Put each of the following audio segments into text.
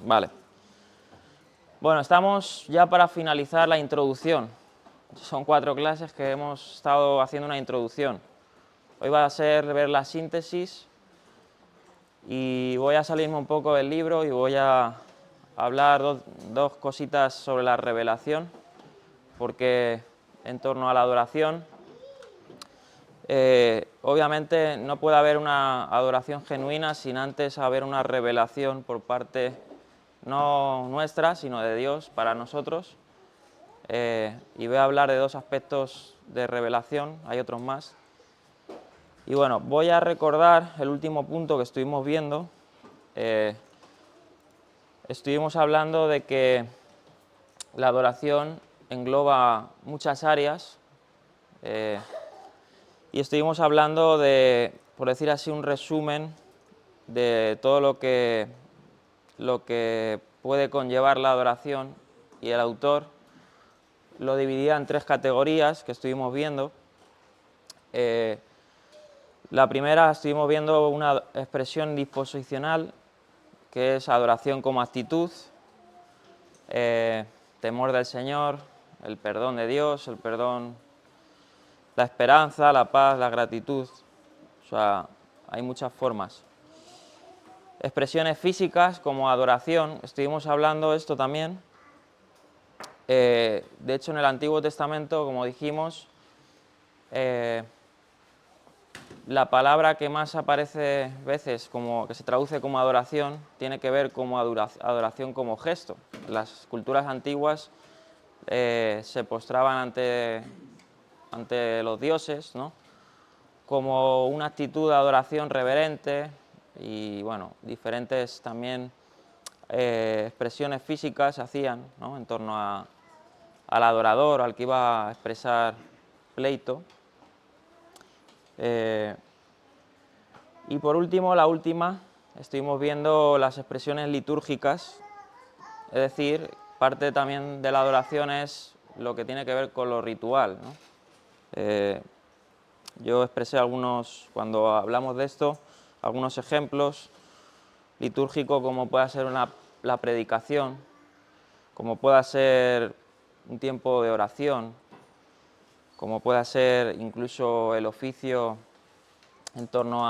Vale. Bueno, estamos ya para finalizar la introducción. Son 4 clases que hemos estado haciendo una introducción. Hoy va a ser ver la síntesis y voy a salirme un poco del libro y voy a hablar dos cositas sobre la revelación, porque en torno a la adoración, obviamente no puede haber una adoración genuina sin antes haber una revelación por parte no nuestra, sino de Dios para nosotros. Y voy a hablar de 2 aspectos de revelación, hay otros más. Y bueno, voy a recordar el último punto que estuvimos viendo. Estuvimos hablando de que la adoración engloba muchas áreas, y estuvimos hablando de, por decir así, un resumen de todo lo que puede conllevar la adoración, y el autor lo dividía en 3 categorías que estuvimos viendo. La primera, estuvimos viendo una expresión disposicional, que es adoración como actitud, temor del Señor, el perdón de Dios, el perdón, la esperanza, la paz, la gratitud. O sea, hay muchas formas. Expresiones físicas como adoración, estuvimos hablando de esto también. De hecho, en el Antiguo Testamento, como dijimos, la palabra que más aparece veces como que se traduce como adoración tiene que ver como adoración como gesto. Las culturas antiguas se postraban ante los dioses, ¿no?, como una actitud de adoración reverente, y bueno, diferentes también expresiones físicas se hacían, ¿no?, en torno al adorador, al que iba a expresar pleito. Y por último, la última, estuvimos viendo las expresiones litúrgicas, es decir, parte también de la adoración es lo que tiene que ver con lo ritual, ¿no? Yo expresé cuando hablamos de esto, algunos ejemplos litúrgicos, como pueda ser la predicación, como pueda ser un tiempo de oración, como pueda ser incluso el oficio en torno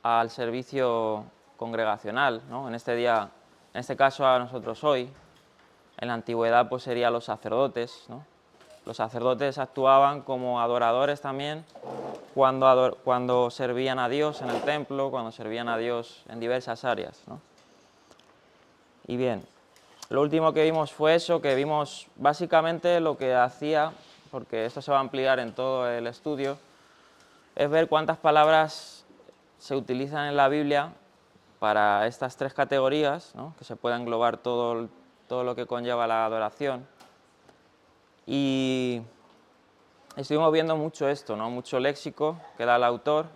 al servicio congregacional, ¿no? En este caso a nosotros hoy. En la antigüedad pues serían los sacerdotes, ¿no? Los sacerdotes actuaban como adoradores también cuando servían a Dios en el templo, cuando servían a Dios en diversas áreas, ¿no? Y bien, lo último que vimos fue eso, que vimos básicamente lo que hacía, porque esto se va a ampliar en todo el estudio, es ver cuántas palabras se utilizan en la Biblia para estas 3 categorías, ¿no?, que se puede englobar todo lo que conlleva la adoración. Y estuvimos viendo mucho esto, ¿no?, mucho léxico que da el autor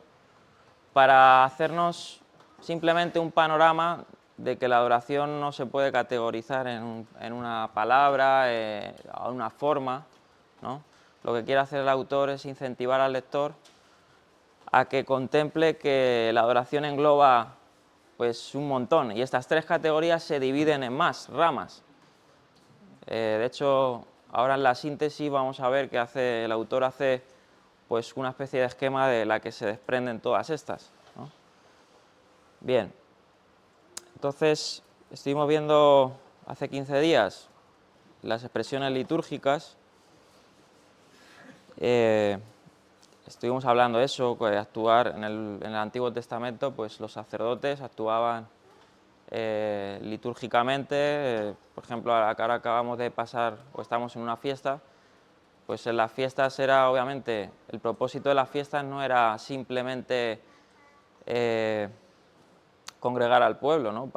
para hacernos simplemente un panorama de que la adoración no se puede categorizar en una palabra, o una forma, ¿no? Lo que quiere hacer el autor es incentivar al lector a que contemple que la adoración engloba pues un montón, y estas 3 categorías se dividen en más ramas. De hecho, ahora en la síntesis vamos a ver que el autor hace pues una especie de esquema de la que se desprenden todas estas, ¿no? Bien, entonces estuvimos viendo hace 15 días las expresiones litúrgicas. Estuvimos hablando de eso, de actuar en el Antiguo Testamento, pues los sacerdotes actuaban litúrgicamente. Por ejemplo, ahora acabamos de pasar, o estamos en una fiesta, pues en las fiestas obviamente, el propósito de las fiestas no era simplemente congregar al pueblo, ¿no?,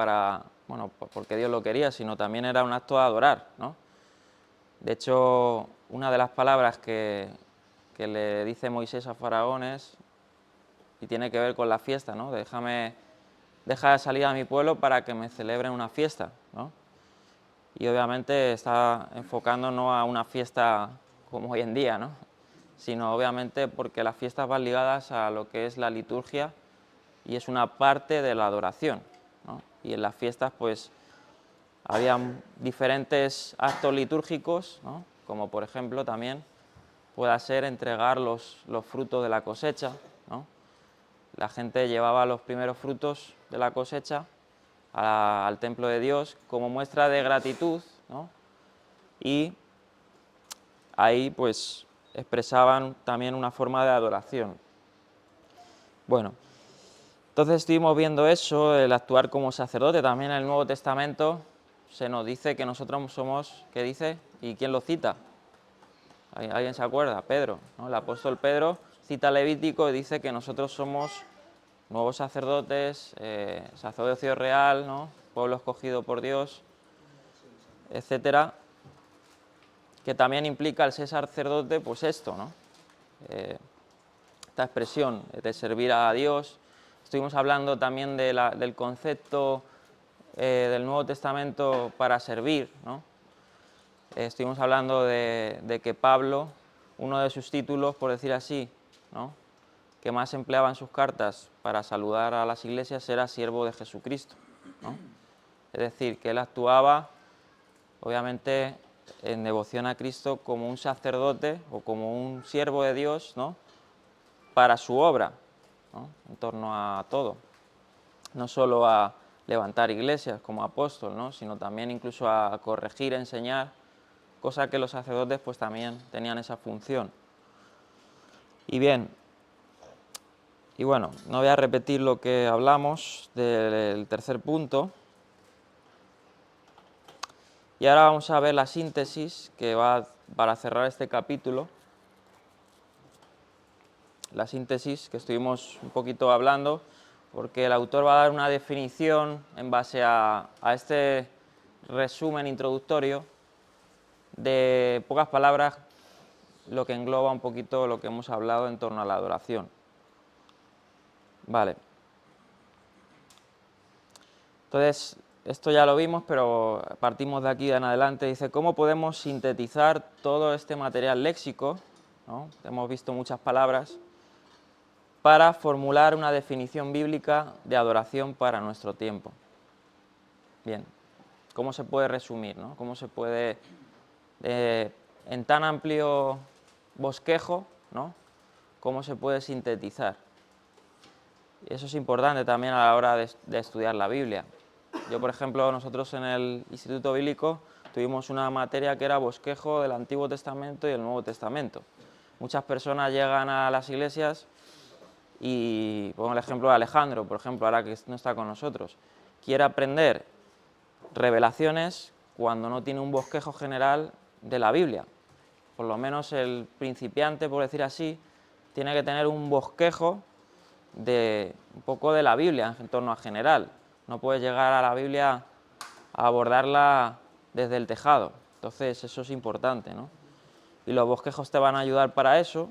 porque Dios lo quería, sino también era un acto de adorar, ¿no? De hecho, una de las palabras que le dice Moisés a Faraón y tiene que ver con la fiesta, ¿no?, deja de salir a mi pueblo para que me celebren una fiesta, ¿no? Y obviamente está enfocando no a una fiesta como hoy en día, ¿no?, sino obviamente porque las fiestas van ligadas a lo que es la liturgia y es una parte de la adoración, ¿no? y en las fiestas pues había diferentes actos litúrgicos, ¿no? Como por ejemplo también pueda ser entregar los frutos de la cosecha, ¿no? La gente llevaba los primeros frutos de la cosecha al templo de Dios como muestra de gratitud, ¿no? Y ahí pues expresaban también una forma de adoración. Bueno, entonces estuvimos viendo eso, el actuar como sacerdote. También en el Nuevo Testamento se nos dice que nosotros somos, ¿qué dice? ¿Y quién lo cita? ¿Alguien se acuerda? Pedro, ¿no? El apóstol Pedro cita Levítico y dice que nosotros somos nuevos sacerdotes, sacerdocio real, ¿no? Pueblo escogido por Dios, etcétera, que también implica el ser sacerdote, pues esto, ¿no? Esta expresión de servir a Dios. Estuvimos hablando también del concepto del Nuevo Testamento para servir, ¿no? Estuvimos hablando de que Pablo, uno de sus títulos, por decir así, ¿no?, que más empleaba en sus cartas para saludar a las iglesias era siervo de Jesucristo, ¿no? Es decir, que él actuaba, obviamente, en devoción a Cristo como un sacerdote o como un siervo de Dios, ¿no?, para su obra, ¿no?, en torno a todo. No solo a levantar iglesias como apóstol, ¿no?, sino también incluso a corregir, enseñar, cosa que los sacerdotes pues también tenían esa función. Y bien, y bueno, no voy a repetir lo que hablamos del tercer punto. Y ahora vamos a ver la síntesis que va para cerrar este capítulo. La síntesis que estuvimos un poquito hablando, porque el autor va a dar una definición en base a este resumen introductorio de pocas palabras, lo que engloba un poquito lo que hemos hablado en torno a la adoración. Vale. Entonces, esto ya lo vimos, pero partimos de aquí en adelante. Dice, ¿cómo podemos sintetizar todo este material léxico, ¿no? Hemos visto muchas palabras, para formular una definición bíblica de adoración para nuestro tiempo? Bien, ¿cómo se puede resumir, ¿no? ¿Cómo se puede, en tan amplio bosquejo, ¿no?, cómo se puede sintetizar? Y eso es importante también a la hora de estudiar la Biblia. Yo, por ejemplo, nosotros en el Instituto Bíblico tuvimos una materia que era bosquejo del Antiguo Testamento y el Nuevo Testamento. Muchas personas llegan a las iglesias y, pongo el ejemplo de Alejandro, por ejemplo, ahora que no está con nosotros, quiere aprender revelaciones cuando no tiene un bosquejo general de la Biblia. Por lo menos el principiante, por decir así, tiene que tener un bosquejo de un poco de la Biblia en torno a general. No puedes llegar a la Biblia a abordarla desde el tejado. Entonces eso es importante, ¿no? Y los bosquejos te van a ayudar para eso,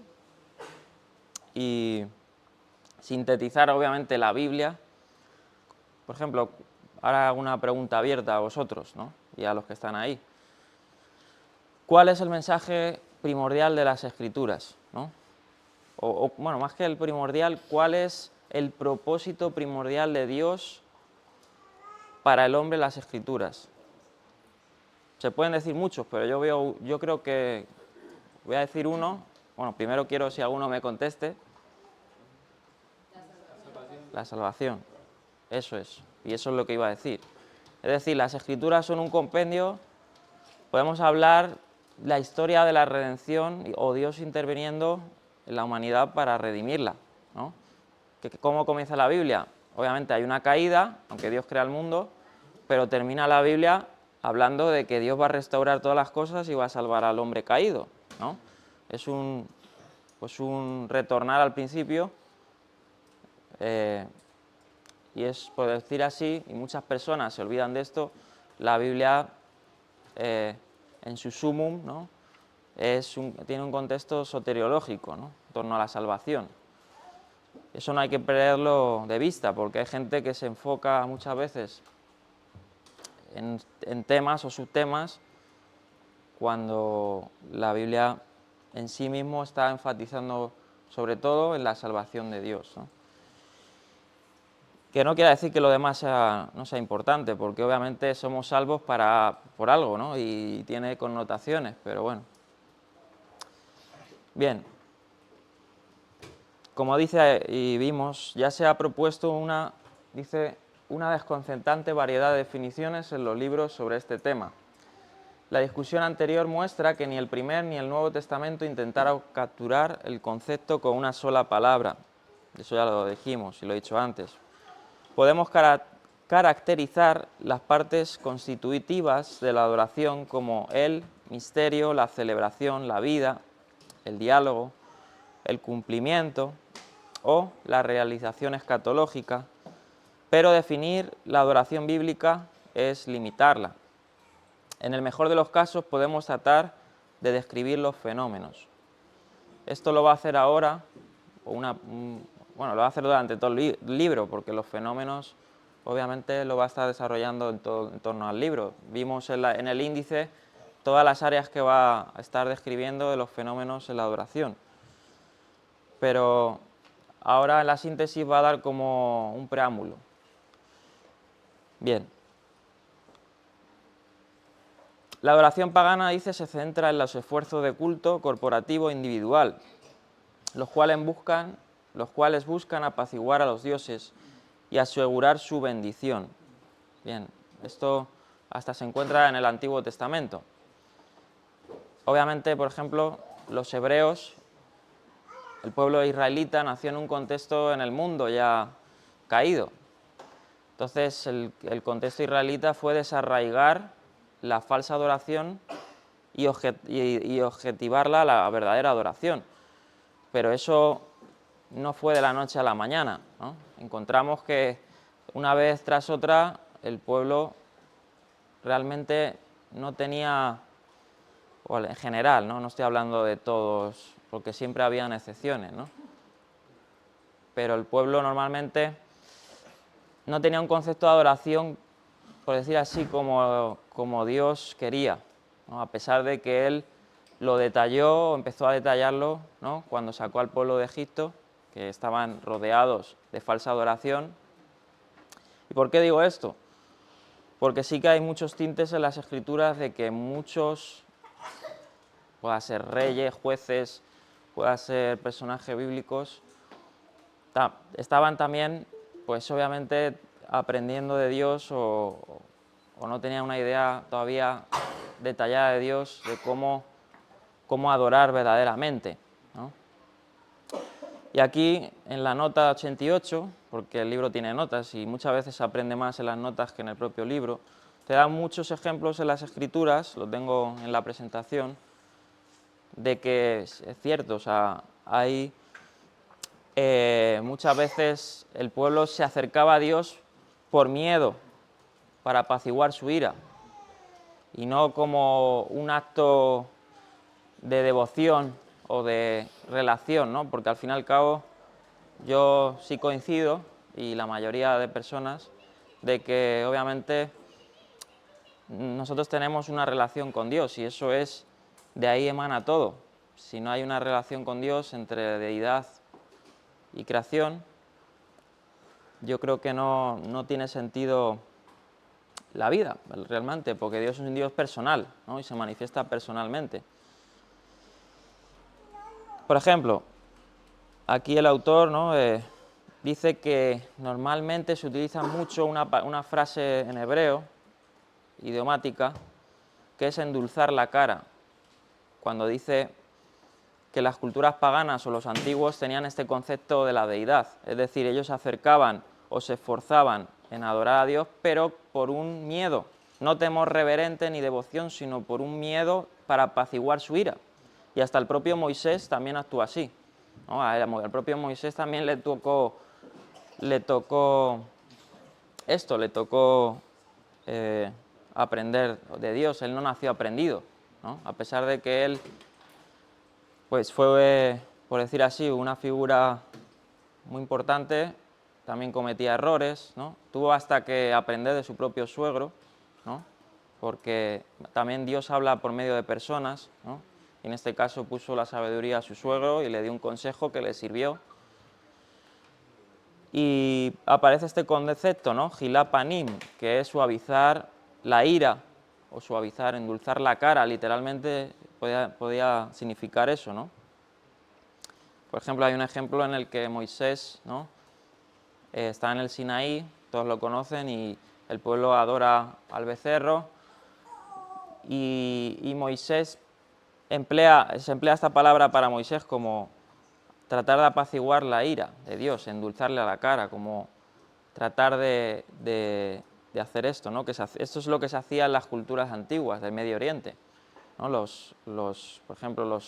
y sintetizar obviamente la Biblia. Por ejemplo, ahora hago una pregunta abierta a vosotros, ¿no?, y a los que están ahí. ¿Cuál es el mensaje primordial de las Escrituras, ¿no? Bueno, más que el primordial, ¿cuál es el propósito primordial de Dios para el hombre en las Escrituras? Se pueden decir muchos, pero yo creo que voy a decir uno. Bueno, primero quiero, si alguno me conteste. La salvación. Eso es. Y eso es lo que iba a decir. Es decir, las Escrituras son un compendio. Podemos hablar la historia de la redención o Dios interviniendo en la humanidad para redimirla, ¿no? ¿Cómo comienza la Biblia? Obviamente hay una caída, aunque Dios crea el mundo, pero termina la Biblia hablando de que Dios va a restaurar todas las cosas y va a salvar al hombre caído, ¿no? Es un retornar al principio, y es, por decir así, y muchas personas se olvidan de esto, la Biblia, en su sumum, ¿no?, tiene un contexto soteriológico, ¿no?, en torno a la salvación. Eso no hay que perderlo de vista, porque hay gente que se enfoca muchas veces en temas o subtemas cuando la Biblia en sí mismo está enfatizando sobre todo en la salvación de Dios, ¿no? Que no quiere decir que lo demás no sea importante, porque obviamente somos salvos por algo, ¿no? Y tiene connotaciones, pero bueno. Bien, como dice y vimos, ya se ha propuesto una desconcertante variedad de definiciones en los libros sobre este tema. La discusión anterior muestra que ni el Primer ni el Nuevo Testamento intentaron capturar el concepto con una sola palabra. Eso ya lo dijimos y lo he dicho antes. Podemos caracterizar las partes constitutivas de la adoración como el misterio, la celebración, la vida, el diálogo, el cumplimiento o la realización escatológica, pero definir la adoración bíblica es limitarla. En el mejor de los casos podemos tratar de describir los fenómenos. Esto lo va a hacer ahora, lo va a hacer durante todo el libro, porque los fenómenos obviamente lo va a estar desarrollando en torno al libro. Vimos en el índice todas las áreas que va a estar describiendo de los fenómenos en la adoración. Pero ahora en la síntesis va a dar como un preámbulo. Bien. La adoración pagana, dice, se centra en los esfuerzos de culto corporativo e individual, los cuales buscan apaciguar a los dioses y asegurar su bendición. Bien, esto hasta se encuentra en el Antiguo Testamento. Obviamente, por ejemplo, los hebreos, el pueblo israelita, nació en un contexto en el mundo ya caído. Entonces, el contexto israelita fue desarraigar la falsa adoración y objetivarla a la verdadera adoración. Pero eso no fue de la noche a la mañana, ¿no? Encontramos que una vez tras otra el pueblo realmente no tenía, o en general, no estoy hablando de todos, porque siempre habían excepciones, ¿no? Pero el pueblo normalmente no tenía un concepto de adoración, por decir así, como Dios quería, ¿no? A pesar de que Él lo detalló, empezó a detallarlo, ¿no? Cuando sacó al pueblo de Egipto, que estaban rodeados de falsa adoración. ¿Y por qué digo esto? Porque sí que hay muchos tintes en las Escrituras de que muchos, pueda ser reyes, jueces, pueda ser personajes bíblicos, estaban también, pues obviamente, aprendiendo de Dios o no tenían una idea todavía detallada de Dios, de cómo adorar verdaderamente, ¿no? Y aquí, en la nota 88, porque el libro tiene notas y muchas veces se aprende más en las notas que en el propio libro, te dan muchos ejemplos en las Escrituras, lo tengo en la presentación, de que es cierto, o sea, hay muchas veces el pueblo se acercaba a Dios por miedo, para apaciguar su ira, y no como un acto de devoción o de relación, ¿no? Porque al fin y al cabo yo sí coincido, y la mayoría de personas, de que obviamente nosotros tenemos una relación con Dios y eso es, de ahí emana todo. Si no hay una relación con Dios entre deidad y creación, yo creo que no tiene sentido la vida realmente, porque Dios es un Dios personal, ¿no? Y se manifiesta personalmente. Por ejemplo, aquí el autor, ¿no? Dice que normalmente se utiliza mucho una frase en hebreo, idiomática, que es endulzar la cara, cuando dice que las culturas paganas o los antiguos tenían este concepto de la deidad, es decir, ellos se acercaban o se esforzaban en adorar a Dios, pero por un miedo, no temor reverente ni devoción, sino por un miedo para apaciguar su ira. Y hasta el propio Moisés también actúa así, ¿no? Al propio Moisés también le tocó aprender de Dios. Él no nació aprendido, ¿no? A pesar de que él pues fue, por decir así, una figura muy importante, también cometía errores, ¿no? Tuvo hasta que aprender de su propio suegro, ¿no? Porque también Dios habla por medio de personas, ¿no? Y en este caso puso la sabiduría a su suegro y le dio un consejo que le sirvió. Y aparece este concepto, ¿no? Gilapanim, que es suavizar la ira, o suavizar, endulzar la cara, literalmente podía significar eso, ¿no? Por ejemplo, hay un ejemplo en el que Moisés, ¿no? Está en el Sinaí, todos lo conocen, y el pueblo adora al becerro, y Moisés se emplea esta palabra para Moisés como tratar de apaciguar la ira de Dios, endulzarle a la cara, como tratar de hacer esto, ¿no? Esto es lo que se hacía en las culturas antiguas del Medio Oriente, ¿no? Por ejemplo,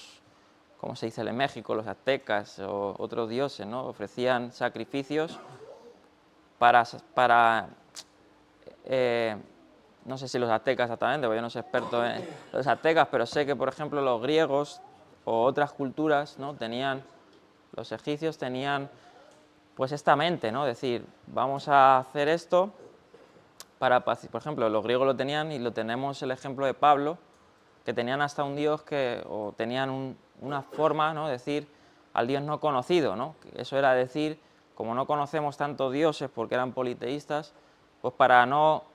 ¿cómo se dice en México? Los aztecas o otros dioses, ¿no? Ofrecían sacrificios para no sé si los aztecas exactamente, porque yo no soy experto en los aztecas, pero sé que, por ejemplo, los griegos o otras culturas, ¿no? Los egipcios tenían pues esta mente, ¿no? Decir, vamos a hacer esto por ejemplo, los griegos lo tenían y lo tenemos el ejemplo de Pablo, que tenían hasta un dios o tenían una forma, ¿no? De decir al dios no conocido, ¿no? Eso era decir, como no conocemos tantos dioses porque eran politeístas, pues para no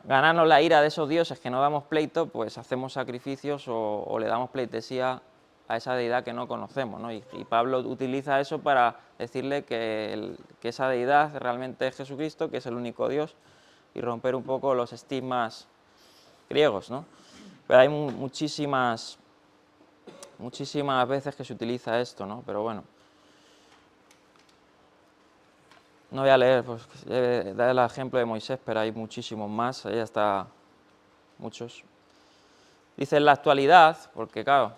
ganarnos la ira de esos dioses que no damos pleito, pues hacemos sacrificios o le damos pleitesía a esa deidad que no conocemos, ¿no? Y Pablo utiliza eso para decirle que esa deidad realmente es Jesucristo, que es el único Dios, y romper un poco los estigmas griegos, ¿no? Pero hay muchísimas veces que se utiliza esto, ¿no? Pero bueno. No voy a leer, pues dar el ejemplo de Moisés, pero hay muchísimos más, ahí hasta muchos. Dice en la actualidad, porque claro,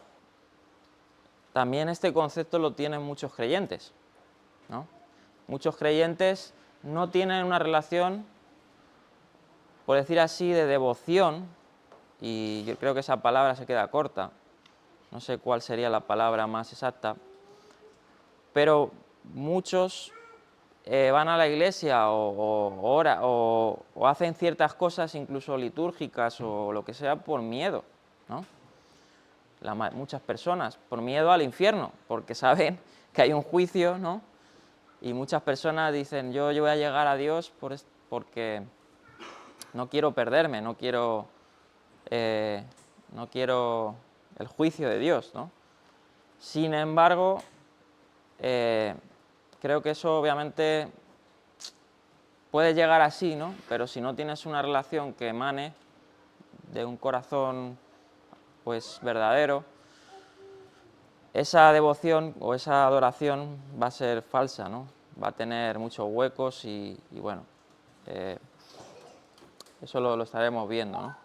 también este concepto lo tienen muchos creyentes, ¿no? Muchos creyentes no tienen una relación, por decir así, de devoción, y yo creo que esa palabra se queda corta, no sé cuál sería la palabra más exacta, pero muchos van a la iglesia o hacen ciertas cosas, incluso litúrgicas o lo que sea, por miedo, ¿no? Muchas personas, por miedo al infierno, porque saben que hay un juicio, ¿no? Y muchas personas dicen, yo voy a llegar a Dios porque no quiero perderme, no quiero el juicio de Dios, ¿no? Sin embargo, creo que eso obviamente puede llegar así, ¿no? Pero si no tienes una relación que emane de un corazón pues verdadero, esa devoción o esa adoración va a ser falsa, ¿no? Va a tener muchos huecos y bueno, eso lo estaremos viendo, ¿no?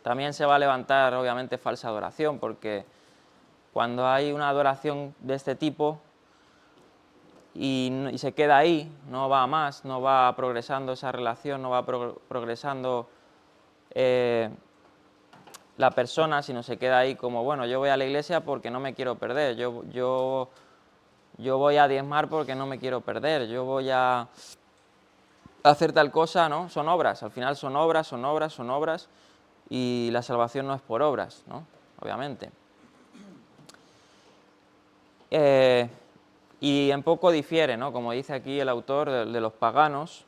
También se va a levantar obviamente falsa adoración, porque cuando hay una adoración de este tipo y se queda ahí, no va a más, no va progresando esa relación, no va progresando la persona, sino se queda ahí como, bueno, yo voy a la iglesia porque no me quiero perder, yo voy a diezmar porque no me quiero perder, yo voy a hacer tal cosa, ¿no? Son obras, al final son obras, y la salvación no es por obras, ¿no? Obviamente. Y en poco difiere, ¿no? Como dice aquí el autor de los paganos,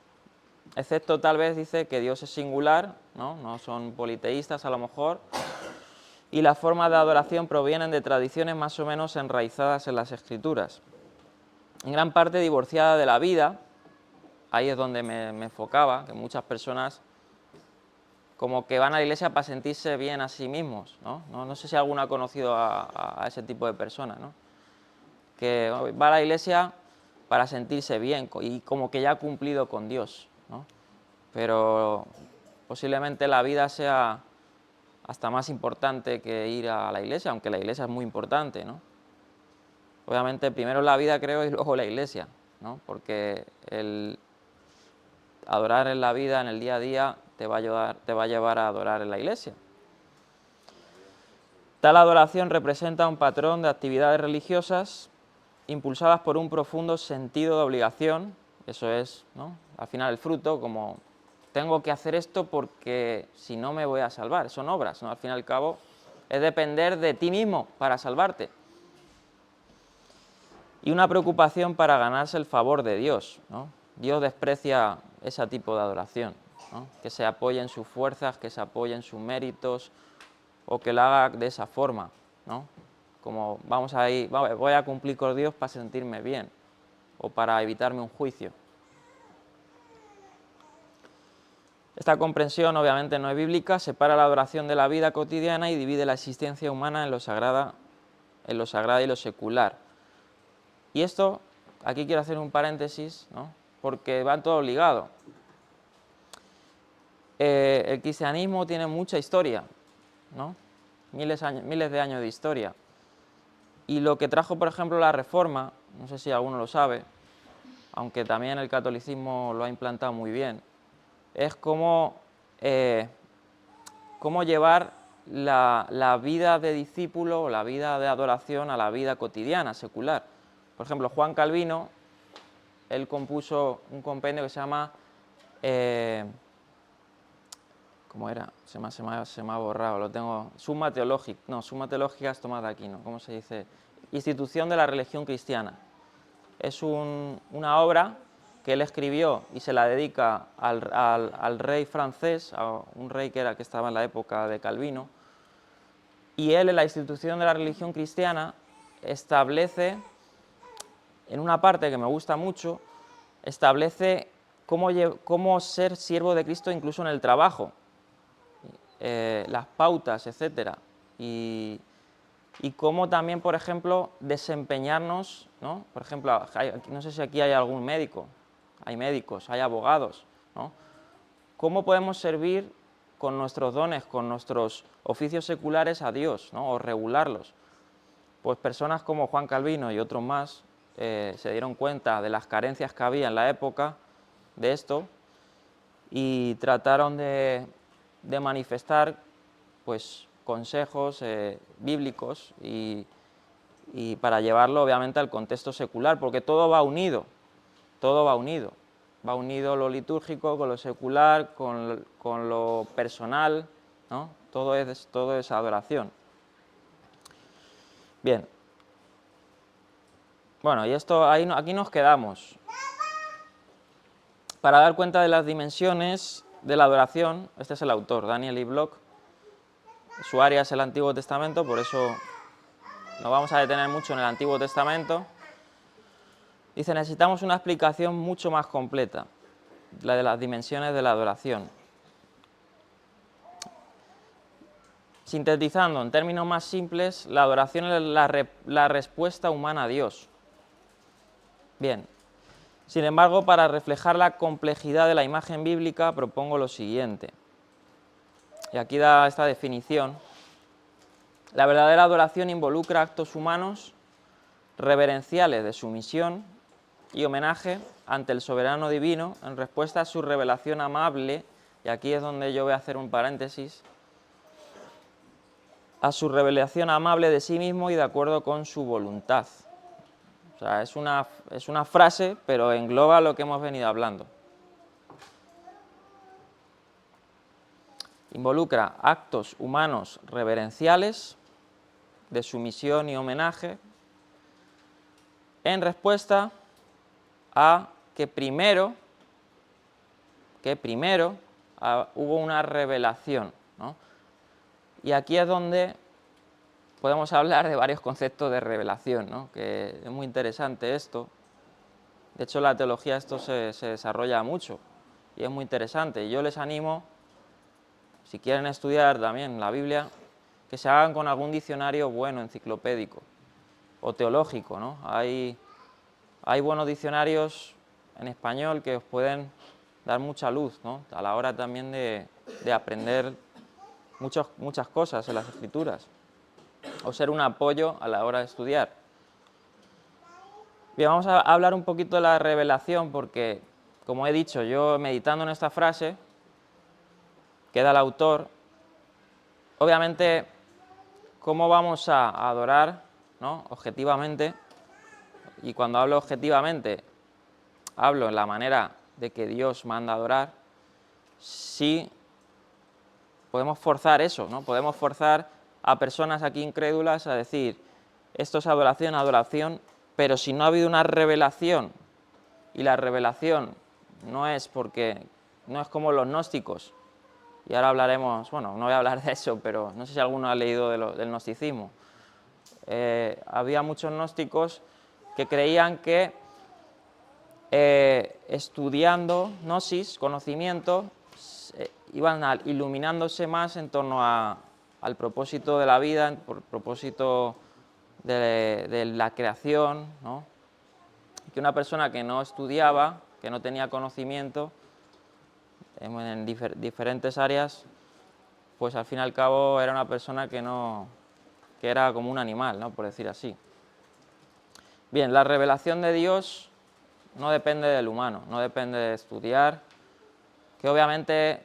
excepto tal vez dice que Dios es singular, ¿no? No son politeístas a lo mejor, y las formas de adoración provienen de tradiciones más o menos enraizadas en las Escrituras, en gran parte divorciada de la vida. Ahí es donde me enfocaba, que muchas personas como que van a la iglesia para sentirse bien a sí mismos, ¿no? No sé si alguno ha conocido a ese tipo de personas, ¿no? Que va a la iglesia para sentirse bien y como que ya ha cumplido con Dios, ¿no? Pero posiblemente la vida sea hasta más importante que ir a la iglesia, aunque la iglesia es muy importante, ¿no? Obviamente primero la vida, creo, y luego la iglesia, ¿no? Porque el adorar en la vida, en el día a día, te va a llevar a adorar en la iglesia. Tal adoración representa un patrón de actividades religiosas impulsadas por un profundo sentido de obligación, eso es, ¿no? Al final el fruto, como tengo que hacer esto porque si no me voy a salvar, son obras, ¿no? Al fin y al cabo es depender de ti mismo para salvarte. y una preocupación para ganarse el favor de Dios, ¿no? Dios desprecia ese tipo de adoración, ¿no? Que se apoye en sus fuerzas, que se apoye en sus méritos, o que lo haga de esa forma, ¿no? Como voy a cumplir con Dios para sentirme bien, o para evitarme un juicio. Esta comprensión obviamente no es bíblica, separa la adoración de la vida cotidiana y divide la existencia humana en lo sagrado y lo secular. Y esto, aquí quiero hacer un paréntesis, ¿no? Porque van todo ligado. El cristianismo tiene mucha historia, ¿no? Miles de años de historia. Y lo que trajo, por ejemplo, la Reforma, no sé si alguno lo sabe, aunque también el catolicismo lo ha implantado muy bien, es cómo llevar la vida de discípulo o la vida de adoración a la vida cotidiana, secular. Por ejemplo, Juan Calvino, él compuso un compendio que se llama, ¿cómo era? Se me ha borrado, lo tengo, Summa Theologica es Tomás de Aquino, ¿cómo se dice? Institución de la religión cristiana. Es una obra que él escribió y se la dedica al rey francés, a un rey que estaba en la época de Calvino, y él en la institución de la religión cristiana establece, en una parte que me gusta mucho, establece cómo ser siervo de Cristo incluso en el trabajo, las pautas, etcétera, y cómo también, por ejemplo, desempeñarnos, ¿no? Por ejemplo, no sé si aquí hay algún médico, hay médicos, hay abogados, ¿no? ¿Cómo podemos servir con nuestros dones, con nuestros oficios seculares a Dios, ¿no? O regularlos? Pues personas como Juan Calvino y otros más se dieron cuenta de las carencias que había en la época de esto y trataron de manifestar, pues, consejos bíblicos y para llevarlo obviamente al contexto secular, porque todo va unido, va unido lo litúrgico con lo secular, con lo personal, ¿no? Todo es adoración. Bien, bueno, y aquí nos quedamos. Para dar cuenta de las dimensiones de la adoración, este es el autor, Daniel E. Block, su área es el Antiguo Testamento, por eso nos vamos a detener mucho en el Antiguo Testamento. Dice, necesitamos una explicación mucho más completa, la de las dimensiones de la adoración. Sintetizando, en términos más simples, la adoración es la respuesta humana a Dios. Bien, sin embargo, para reflejar la complejidad de la imagen bíblica, propongo lo siguiente. Y aquí da esta definición. La verdadera adoración involucra actos humanos reverenciales de sumisión y homenaje ante el soberano divino en respuesta a su revelación amable, y aquí es donde yo voy a hacer un paréntesis, a su revelación amable de sí mismo y de acuerdo con su voluntad. O sea, es una frase, pero engloba lo que hemos venido hablando. Involucra actos humanos reverenciales de sumisión y homenaje en respuesta a que primero hubo una revelación, ¿no? Y aquí es donde podemos hablar de varios conceptos de revelación, ¿no? Que es muy interesante esto. De hecho, en la teología esto se desarrolla mucho y es muy interesante. Yo les animo, si quieren estudiar también la Biblia, que se hagan con algún diccionario bueno, enciclopédico o teológico, ¿no? Hay buenos diccionarios en español que os pueden dar mucha luz, ¿no? A la hora también de aprender muchas cosas en las Escrituras, o ser un apoyo a la hora de estudiar. Bien, vamos a hablar un poquito de la revelación porque, como he dicho, yo meditando en esta frase que da el autor, obviamente, ¿cómo vamos a adorar, ¿no? Objetivamente? Y cuando hablo objetivamente, hablo en la manera de que Dios manda a adorar. Si podemos forzar eso, ¿no? Podemos forzar a personas aquí incrédulas a decir, esto es adoración, Pero si no ha habido una revelación, y la revelación no es como los gnósticos, y ahora hablaremos, bueno, no voy a hablar de eso, pero no sé si alguno ha leído del gnosticismo. Había muchos gnósticos que creían que estudiando gnosis, conocimiento, iban iluminándose más en torno al propósito de la vida, por propósito de la creación, ¿no? Que una persona que no estudiaba, que no tenía conocimiento en diferentes áreas, pues al fin y al cabo era una persona que era como un animal, ¿no? Por decir así. Bien, la revelación de Dios no depende del humano, no depende de estudiar, que obviamente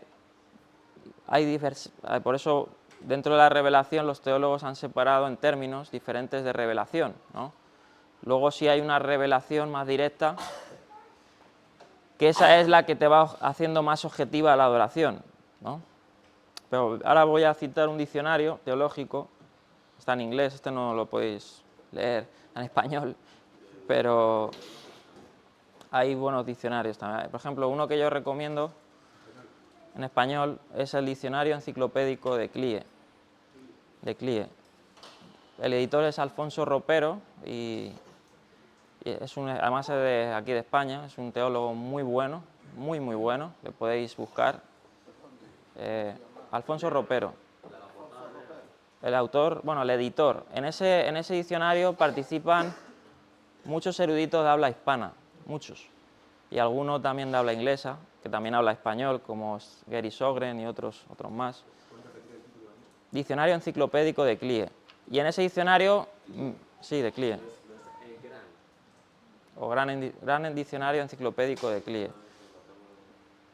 por eso dentro de la revelación los teólogos han separado en términos diferentes de revelación, ¿no? Luego sí hay una revelación más directa, que esa es la que te va haciendo más objetiva la adoración, ¿no? Pero ahora voy a citar un diccionario teológico, está en inglés, este no lo podéis leer en español, pero hay buenos diccionarios también. Por ejemplo, uno que yo recomiendo en español es el diccionario enciclopédico de Clie. El editor es Alfonso Ropero y además es de aquí de España, es un teólogo muy bueno, muy bueno, le podéis buscar. Alfonso Ropero. El autor, bueno, el editor. En ese diccionario participan muchos eruditos de habla hispana, muchos. Y algunos también de habla inglesa, que también habla español, como Gary Sogren y otros más. Diccionario enciclopédico de Clie. Y en ese diccionario, sí, de Clie. O gran diccionario enciclopédico de Clie.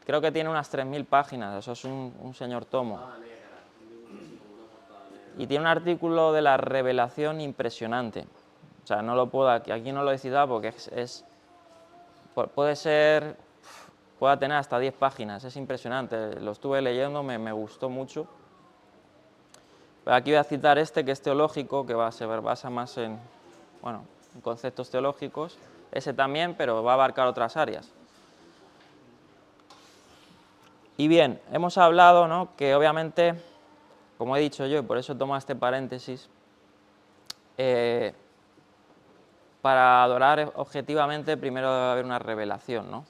Creo que tiene unas 3000 páginas, eso es un señor tomo. Y tiene un artículo de la revelación impresionante. O sea, no lo puedo, aquí no lo he citado porque puede tener hasta 10 páginas, es impresionante. Lo estuve leyendo, me gustó mucho. Pero aquí voy a citar que es teológico, que se basa más en conceptos teológicos. Ese también, pero va a abarcar otras áreas. Y bien, hemos hablado, ¿no?, que obviamente, como he dicho yo, y por eso tomo este paréntesis, para adorar objetivamente primero debe haber una revelación, ¿no?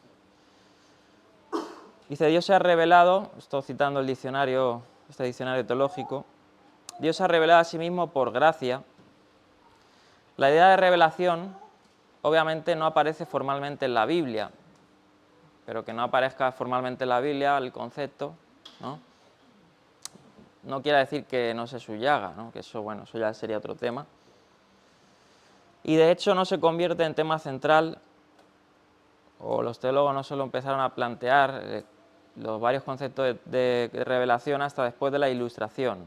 Dice, Dios se ha revelado, estoy citando el diccionario, este diccionario teológico, Dios se ha revelado a sí mismo por gracia. La idea de revelación obviamente no aparece formalmente en la Biblia, pero que no aparezca formalmente en la Biblia el concepto, no quiere decir que no se suyaga, ¿no?, que eso ya sería otro tema. Y de hecho no se convierte en tema central, o los teólogos no solo empezaron a plantear los varios conceptos de revelación hasta después de la Ilustración.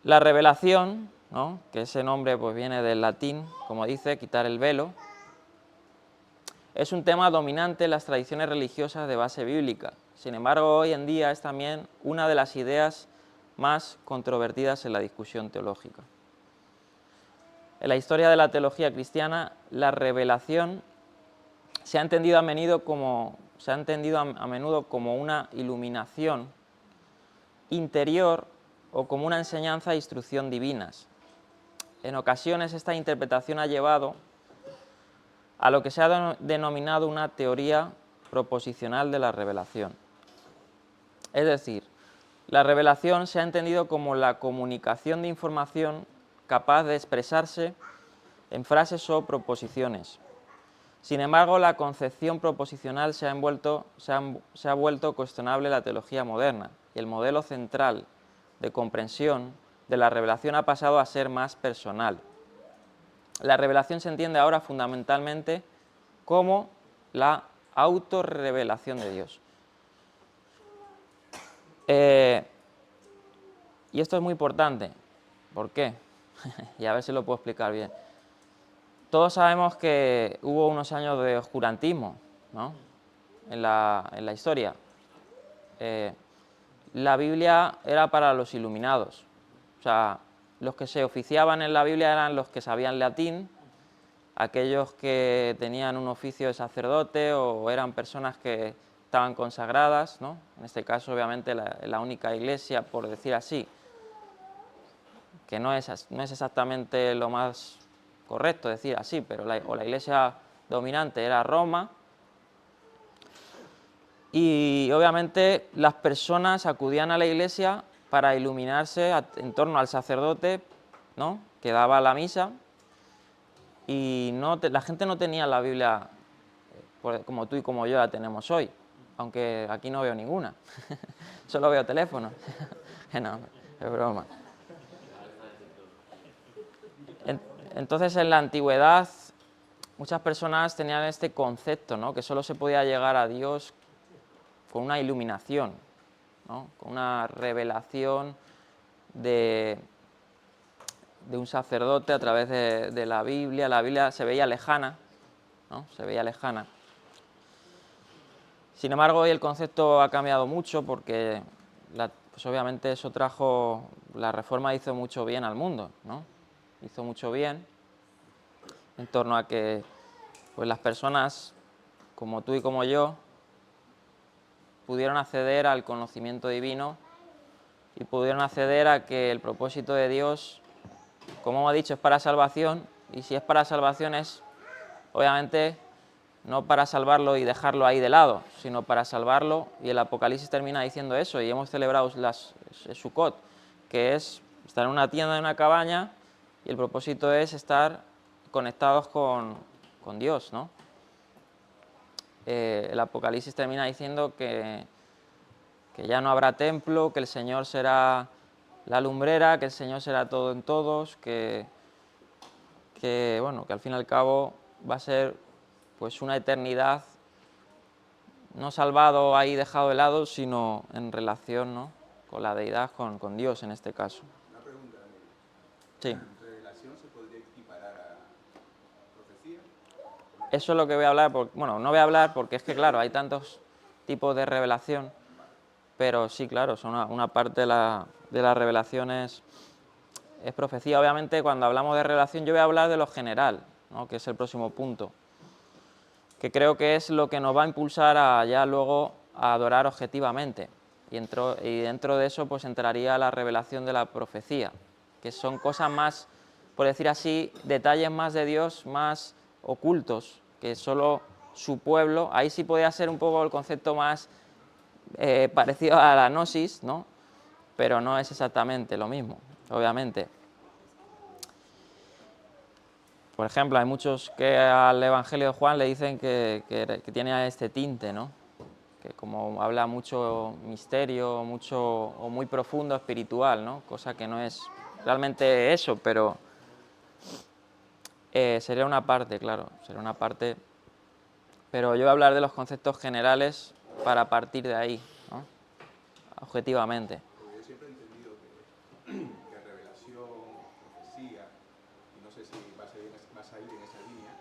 La revelación, ¿no?, que ese nombre pues viene del latín, como dice, quitar el velo, es un tema dominante en las tradiciones religiosas de base bíblica. Sin embargo, hoy en día es también una de las ideas más controvertidas en la discusión teológica. En la historia de la teología cristiana, la revelación se ha entendido a menudo como una iluminación interior o como una enseñanza e instrucción divinas. En ocasiones esta interpretación ha llevado a lo que se ha denominado una teoría proposicional de la revelación. Es decir, la revelación se ha entendido como la comunicación de información capaz de expresarse en frases o proposiciones. Sin embargo, la concepción proposicional se ha vuelto cuestionable en la teología moderna, y el modelo central de comprensión de la revelación ha pasado a ser más personal. La revelación se entiende ahora fundamentalmente como la autorrevelación de Dios. Y esto es muy importante. ¿Por qué? Y a ver si lo puedo explicar bien. Todos sabemos que hubo unos años de oscurantismo, ¿no?, en la historia. La Biblia era para los iluminados. O sea, los que se oficiaban en la Biblia eran los que sabían latín aquellos que tenían un oficio de sacerdote o eran personas que estaban consagradas, ¿no? En este caso, obviamente, la única iglesia, por decir así, que no es exactamente lo más correcto decir así, pero la iglesia dominante era Roma. Y obviamente las personas acudían a la iglesia para iluminarse en torno al sacerdote, ¿no?, que daba la misa, y la gente no tenía la Biblia como tú y como yo la tenemos hoy, aunque aquí no veo ninguna, solo veo teléfonos. No, es broma. Entonces, en la antigüedad, muchas personas tenían este concepto, ¿no?, que solo se podía llegar a Dios con una iluminación, ¿no?, con una revelación de un sacerdote a través de la Biblia. La Biblia se veía lejana, ¿no?, se veía lejana. Sin embargo, hoy el concepto ha cambiado mucho porque, pues obviamente eso trajo, la Reforma hizo mucho bien al mundo, ¿no? Hizo mucho bien en torno a que, pues, las personas como tú y como yo pudieron acceder al conocimiento divino y pudieron acceder a que el propósito de Dios, como hemos dicho, es para salvación, y si es para salvación es, obviamente, no para salvarlo y dejarlo ahí de lado, sino para salvarlo, y el Apocalipsis termina diciendo eso, y hemos celebrado Sukkot, que es estar en una tienda, en una cabaña, y el propósito es estar conectados con Dios, ¿no? El Apocalipsis termina diciendo que ya no habrá templo, que el Señor será la lumbrera, que el Señor será todo en todos, bueno, que al fin y al cabo va a ser, pues, una eternidad no salvado ahí, dejado de lado, sino en relación, ¿no?, con la deidad, con Dios en este caso. Una pregunta, Daniel. Sí. ¿Revelación se podría equiparar a profecía? Eso es lo que voy a hablar, bueno, no voy a hablar porque es que, claro, hay tantos tipos de revelación, pero sí, claro, son una parte de la revelación es profecía. Obviamente, cuando hablamos de revelación, yo voy a hablar de lo general, ¿no?, que es el próximo punto, que creo que es lo que nos va a impulsar a ya luego a adorar objetivamente. Y dentro de eso, pues, entraría la revelación de la profecía, que son cosas más, por decir así, detalles más de Dios, más ocultos, que solo su pueblo. Ahí sí podría ser un poco el concepto más parecido a la gnosis, ¿no?, pero no es exactamente lo mismo, obviamente. Por ejemplo, hay muchos que al Evangelio de Juan le dicen que tiene este tinte, ¿no?, que como habla mucho misterio, mucho o muy profundo espiritual, ¿no?, cosa que no es realmente eso, pero sería una parte, claro, sería una parte, pero yo voy a hablar de los conceptos generales para partir de ahí, ¿no?, objetivamente. Porque yo siempre he entendido que revelación, profecía, y no sé si vas a ir en esa línea,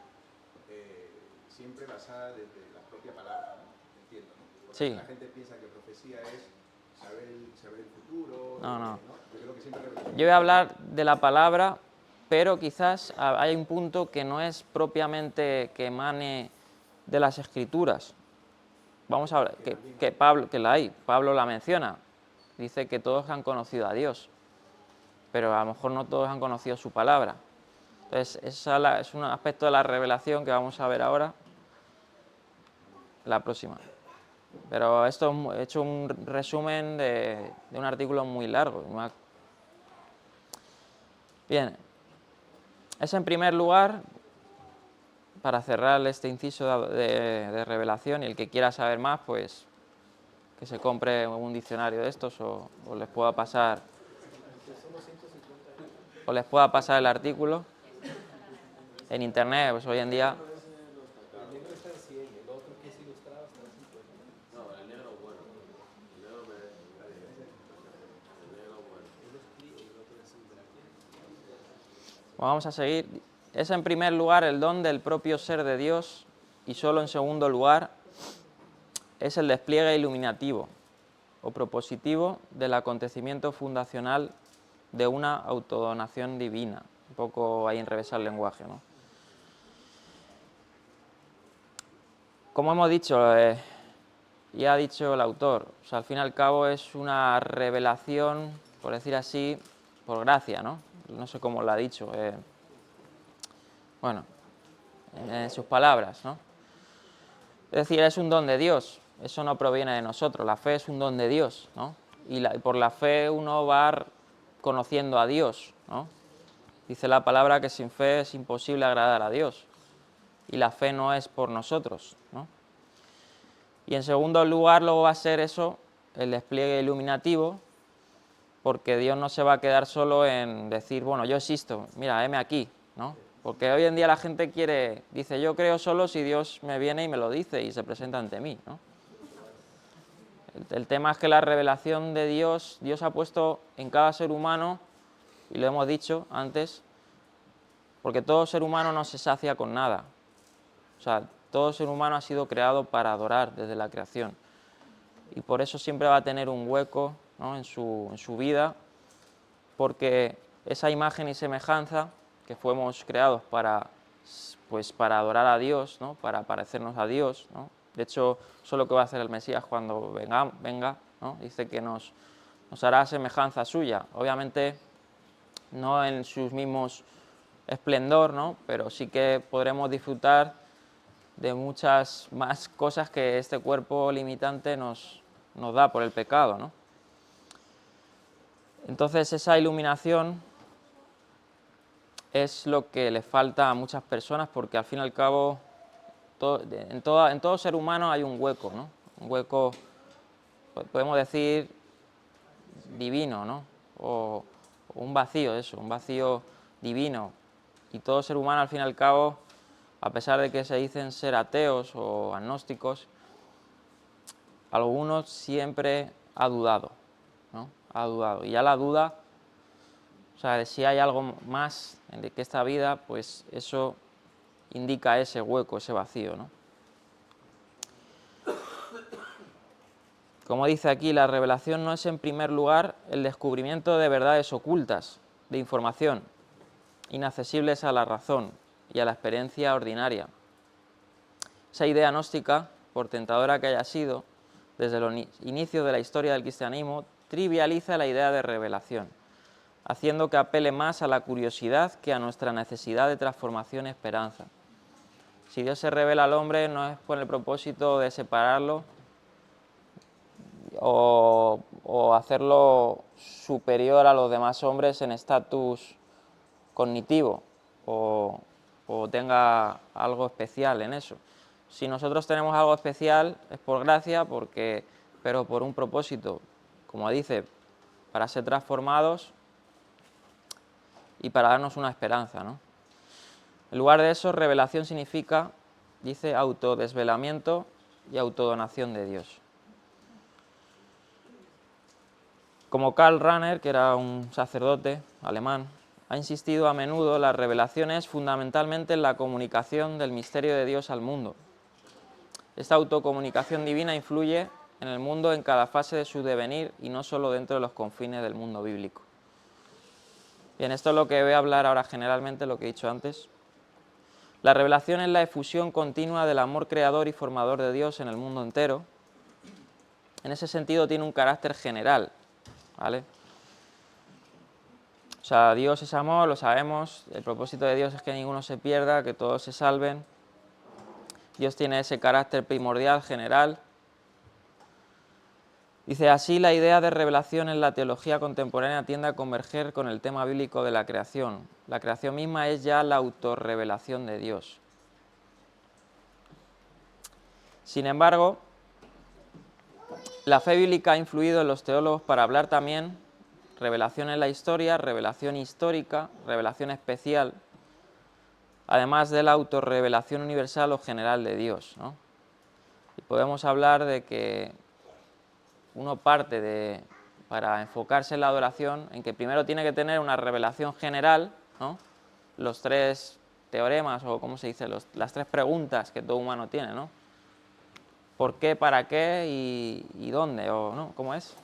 siempre basada desde la propia palabra, ¿no? Entiendo, ¿no? Porque Sí. la gente piensa que profecía es saber el futuro, No. Yo creo que siempre revelación. Yo voy a hablar de la palabra, pero quizás hay un punto que no es propiamente que emane de las Escrituras. Vamos a ver, Pablo la menciona, dice que todos han conocido a Dios, pero a lo mejor no todos han conocido su palabra. Entonces, es un aspecto de la revelación que vamos a ver ahora, la próxima. Pero esto he hecho un resumen de un artículo muy largo. Bien, es en primer lugar, para cerrar este inciso de revelación, y el que quiera saber más, pues que se compre un diccionario de estos o les pueda pasar el artículo en internet, pues hoy en día. El negro está en 100, el otro que es ilustrado está en 50. No, el negro bueno. El negro me... La diferencia es el negro bueno. Uno es gris y el otro es azul de la piel. Vamos a seguir. Es en primer lugar el don del propio ser de Dios, y solo en segundo lugar es el despliegue iluminativo o propositivo del acontecimiento fundacional de una autodonación divina. Un poco ahí enrevesar el lenguaje, ¿no? como hemos dicho, y ha dicho el autor, o sea, al fin y al cabo es una revelación, por decir así, por gracia, ¿no? No sé cómo lo ha dicho. Bueno, en sus palabras, ¿no? Es decir, es un don de Dios, eso no proviene de nosotros, la fe es un don de Dios, ¿no? Y por la fe uno va conociendo a Dios, ¿no? Dice la palabra que sin fe es imposible agradar a Dios, y la fe no es por nosotros, ¿no? Y en segundo lugar luego va a ser eso, el despliegue iluminativo, porque Dios no se va a quedar solo en decir, bueno, yo existo, mira, heme aquí, ¿no? Porque hoy en día la gente dice, yo creo solo si Dios me viene y me lo dice y se presenta ante mí, ¿no? El tema es que la revelación de Dios ha puesto en cada ser humano, y lo hemos dicho antes, porque todo ser humano no se sacia con nada. O sea, todo ser humano ha sido creado para adorar desde la creación. Y por eso siempre va a tener un hueco, ¿no?, en su vida, porque esa imagen y semejanza que fuimos creados para adorar a Dios, ¿no?, para parecernos a Dios, ¿no? De hecho, eso es lo que va a hacer el Mesías cuando venga, ¿no? Dice que nos hará semejanza suya. Obviamente, no en sus mismos esplendor, ¿no?, pero sí que podremos disfrutar de muchas más cosas que este cuerpo limitante nos da por el pecado, ¿no? Entonces, esa iluminación es lo que le falta a muchas personas, porque al fin y al cabo en todo ser humano hay un hueco, ¿no? Un hueco, podemos decir, divino, ¿no? O un vacío, un vacío divino. Y todo ser humano, al fin y al cabo, a pesar de que se dicen ser ateos o agnósticos, algunos siempre ha dudado, ¿no? Ha dudado. Y ya la duda, o sea, de si hay algo más de que esta vida, pues eso indica ese hueco, ese vacío, ¿no? Como dice aquí, la revelación no es en primer lugar el descubrimiento de verdades ocultas, de información, inaccesibles a la razón y a la experiencia ordinaria. Esa idea gnóstica, por tentadora que haya sido, desde los inicios de la historia del cristianismo, trivializa la idea de revelación, haciendo que apele más a la curiosidad que a nuestra necesidad de transformación y esperanza. Si Dios se revela al hombre, no es con el propósito de separarlo o hacerlo superior a los demás hombres en estatus cognitivo o tenga algo especial en eso. Si nosotros tenemos algo especial es por gracia, pero por un propósito, como dice, para ser transformados y para darnos una esperanza, ¿no? En lugar de eso, revelación significa, dice, autodesvelamiento y autodonación de Dios. Como Karl Rahner, que era un sacerdote alemán, ha insistido a menudo, la revelación es fundamentalmente la comunicación del misterio de Dios al mundo. Esta autocomunicación divina influye en el mundo en cada fase de su devenir y no solo dentro de los confines del mundo bíblico. Bien, esto es lo que voy a hablar ahora generalmente, lo que he dicho antes. La revelación es la efusión continua del amor creador y formador de Dios en el mundo entero. En ese sentido tiene un carácter general, ¿vale? O sea, Dios es amor, lo sabemos, el propósito de Dios es que ninguno se pierda, que todos se salven. Dios tiene ese carácter primordial, general. Dice, así la idea de revelación en la teología contemporánea tiende a converger con el tema bíblico de la creación. La creación misma es ya la autorrevelación de Dios. Sin embargo, la fe bíblica ha influido en los teólogos para hablar también revelación en la historia, revelación histórica, revelación especial, además de la autorrevelación universal o general de Dios, ¿no? Y podemos hablar de que uno parte para enfocarse en la adoración, en que primero tiene que tener una revelación general, ¿no? Los tres teoremas, o cómo se dice, las tres preguntas que todo humano tiene, ¿no? ¿Por qué, para qué y dónde? O, ¿no? ¿Cómo es?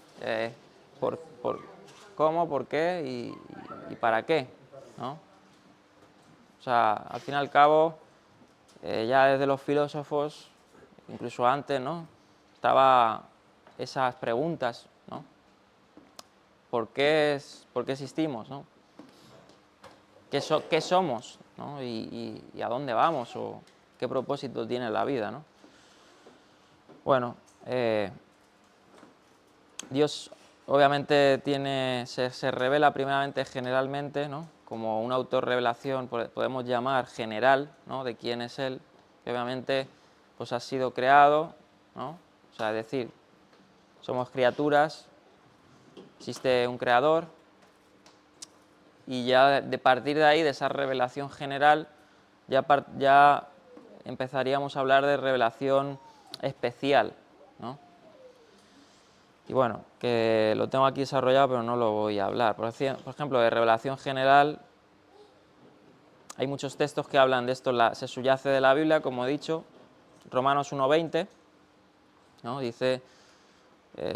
¿Cómo, por qué y para qué? ¿No? O sea, al fin y al cabo, ya desde los filósofos incluso antes, ¿no? Estaba esas preguntas, ¿no? ¿Por qué existimos, ¿no? ¿Qué somos, ¿no? Y a dónde vamos o qué propósito tiene la vida, ¿no? Bueno, Dios obviamente se revela primeramente generalmente, ¿no? Como una autorrevelación, podemos llamar general, ¿no? De quién es Él, que obviamente pues ha sido creado, ¿no? O sea, es decir, somos criaturas, existe un creador, y ya de partir de ahí, de esa revelación general, ya empezaríamos a hablar de revelación especial, ¿no? Y bueno, que lo tengo aquí desarrollado, pero no lo voy a hablar. Por ejemplo, de revelación general, hay muchos textos que hablan de esto, se subyace de la Biblia, como he dicho, Romanos 1:20, ¿no? Dice,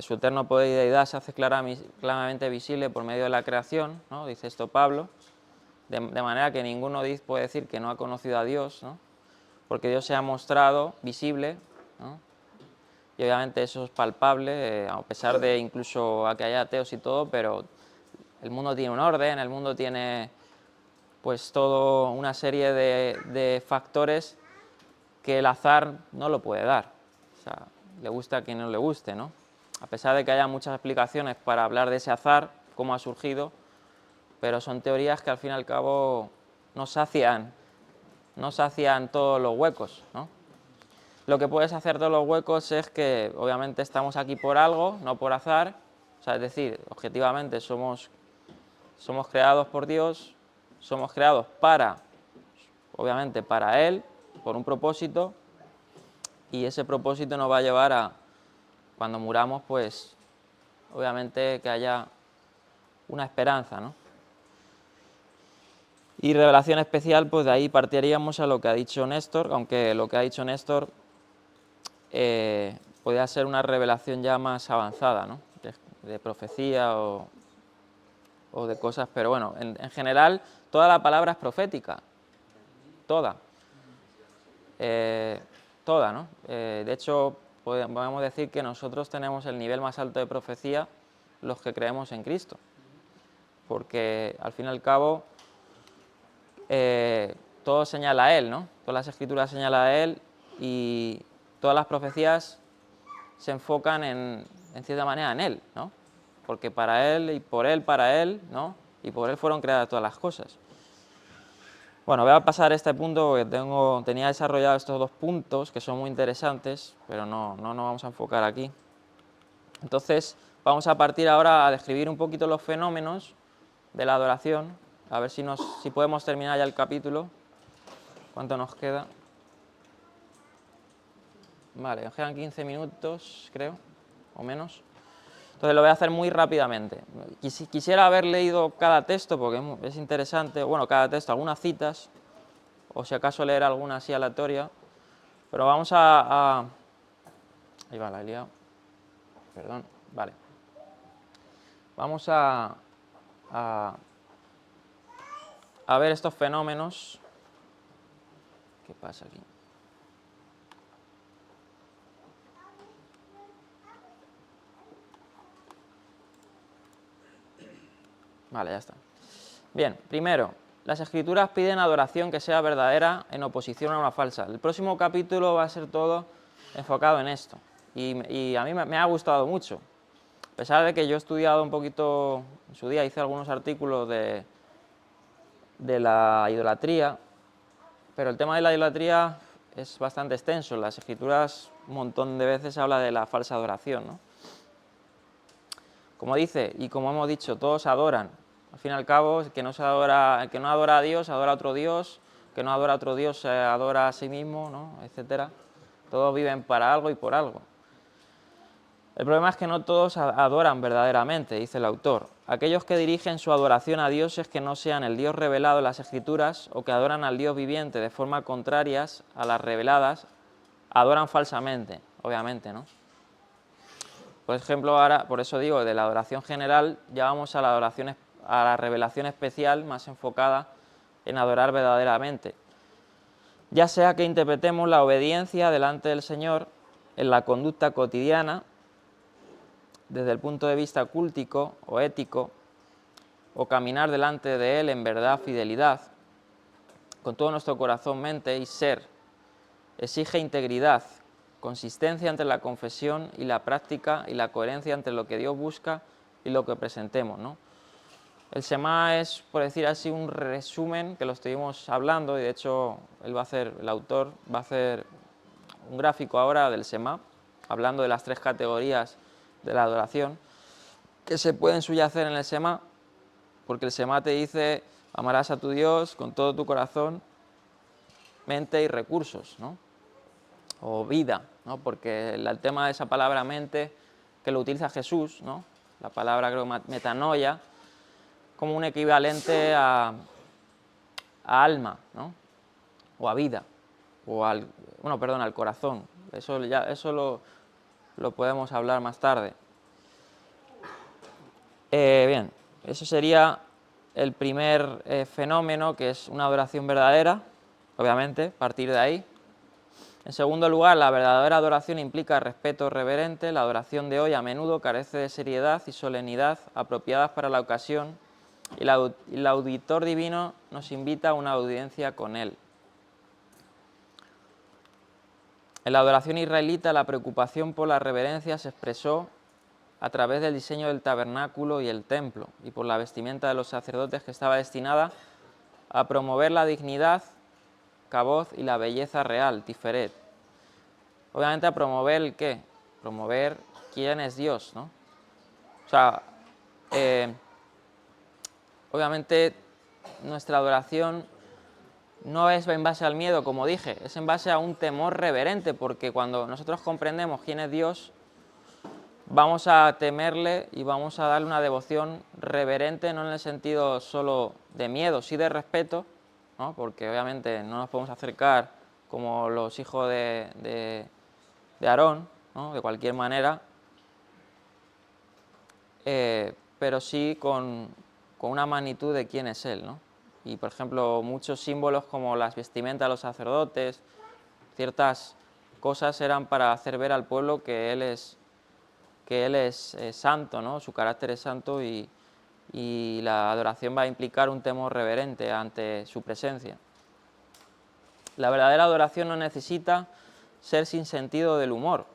su eterno poder y deidad se hace claramente visible por medio de la creación, ¿no? Dice esto Pablo, de manera que ninguno puede decir que no ha conocido a Dios, ¿no? Porque Dios se ha mostrado visible, ¿no? Y obviamente eso es palpable, a pesar de incluso a que haya ateos y todo, pero el mundo tiene un orden, el mundo tiene pues todo una serie de factores que el azar no lo puede dar. O sea, le gusta a quien no le guste, ¿no? A pesar de que haya muchas explicaciones para hablar de ese azar, cómo ha surgido, pero son teorías que al fin y al cabo no sacian todos los huecos, ¿no? Lo que puedes hacer todos los huecos es que obviamente estamos aquí por algo, no por azar, o sea, es decir, objetivamente somos creados por Dios, somos creados obviamente para Él, por un propósito, y ese propósito nos va a llevar a, cuando muramos, pues obviamente que haya una esperanza, ¿no? Y revelación especial, pues de ahí partiríamos a lo que ha dicho Néstor, aunque lo que ha dicho Néstor podría ser una revelación ya más avanzada, ¿no? De profecía o de cosas, pero bueno, en general toda la palabra es profética, toda, toda, ¿no? De hecho, podemos decir que nosotros tenemos el nivel más alto de profecía los que creemos en Cristo, porque al fin y al cabo todo señala a Él, ¿no? Todas las escrituras señalan a Él y todas las profecías se enfocan en cierta manera en Él, ¿no? Porque para Él y por Él, para Él, ¿no? Y por Él fueron creadas todas las cosas. Bueno, voy a pasar a este punto porque tenía desarrollado estos dos puntos que son muy interesantes, pero no nos vamos a enfocar aquí. Entonces, vamos a partir ahora a describir un poquito los fenómenos de la adoración, a ver si podemos terminar ya el capítulo. ¿Cuánto nos queda? Vale, nos quedan 15 minutos, creo, o menos. Entonces lo voy a hacer muy rápidamente. Quisiera haber leído cada texto porque es interesante, bueno, cada texto, algunas citas, o si acaso leer alguna así aleatoria, pero vamos ahí va, la he liado. Perdón, vale. Vamos a ver estos fenómenos. ¿Qué pasa aquí? Vale, ya está. Bien, primero, las escrituras piden adoración que sea verdadera en oposición a una falsa. El próximo capítulo va a ser todo enfocado en esto. Y a mí me ha gustado mucho. A pesar de que yo he estudiado un poquito, en su día hice algunos artículos de la idolatría, pero el tema de la idolatría es bastante extenso. En las escrituras un montón de veces habla de la falsa adoración, ¿no? Como dice, y como hemos dicho, todos adoran. Al fin y al cabo, el que no adora a Dios, adora a otro Dios, el que no adora a otro Dios se adora a sí mismo, ¿no? Etcétera. Todos viven para algo y por algo. El problema es que no todos adoran verdaderamente, dice el autor. Aquellos que dirigen su adoración a dioses que no sean el Dios revelado en las Escrituras o que adoran al Dios viviente de forma contrarias a las reveladas, adoran falsamente, obviamente, ¿no? Por ejemplo, ahora, por eso digo, de la adoración general, ya vamos a la revelación especial, más enfocada en adorar verdaderamente. Ya sea que interpretemos la obediencia delante del Señor en la conducta cotidiana, desde el punto de vista cultico o ético, o caminar delante de Él en verdad, fidelidad, con todo nuestro corazón, mente y ser, exige integridad, consistencia entre la confesión y la práctica y la coherencia entre lo que Dios busca y lo que presentemos, ¿no? El Shema es, por decir así, un resumen que lo estuvimos hablando y de hecho el autor va a hacer un gráfico ahora del Shema, hablando de las 3 categorías de la adoración que se pueden subyacer en el Shema, porque el Shema te dice: amarás a tu Dios con todo tu corazón, mente y recursos, ¿no? O vida, ¿no? Porque el tema de esa palabra mente, que lo utiliza Jesús, ¿no? La palabra, creo, metanoia, como un equivalente a alma, ¿no? O a vida, o al corazón. Eso lo podemos hablar más tarde. Bien, eso sería el primer fenómeno, que es una adoración verdadera, obviamente, partir de ahí. En segundo lugar, la verdadera adoración implica respeto reverente. La adoración de hoy a menudo carece de seriedad y solemnidad apropiadas para la ocasión, y el auditor divino nos invita a una audiencia con Él. En la adoración israelita, la preocupación por la reverencia se expresó a través del diseño del tabernáculo y el templo, y por la vestimenta de los sacerdotes, que estaba destinada a promover la dignidad, kavod, y la belleza real, tiferet. Obviamente a promover el qué, promover quién es Dios, ¿no? O sea, obviamente nuestra adoración no es en base al miedo, como dije, es en base a un temor reverente, porque cuando nosotros comprendemos quién es Dios, vamos a temerle y vamos a darle una devoción reverente, no en el sentido solo de miedo, sí de respeto, ¿no? Porque obviamente no nos podemos acercar como los hijos de Aarón, ¿no? De cualquier manera, pero sí con una magnitud de quién es Él, ¿no? Y, por ejemplo, muchos símbolos como las vestimentas de los sacerdotes, ciertas cosas eran para hacer ver al pueblo que Él es santo, ¿no? Su carácter es santo, y la adoración va a implicar un temor reverente ante su presencia. La verdadera adoración no necesita ser sin sentido del humor,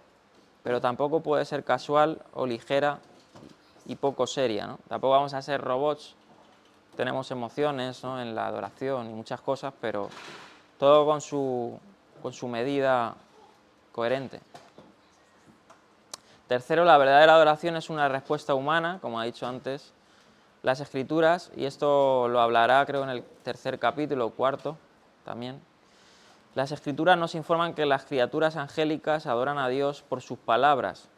pero tampoco puede ser casual o ligera y poco seria, ¿no? Tampoco vamos a ser robots. Tenemos emociones, ¿no?, en la adoración y muchas cosas, pero todo con su medida coherente. Tercero, la verdadera adoración es una respuesta humana, como ha dicho antes. Las Escrituras, y esto lo hablará creo en el 3er capítulo, 4 también, las Escrituras nos informan que las criaturas angélicas adoran a Dios por sus palabras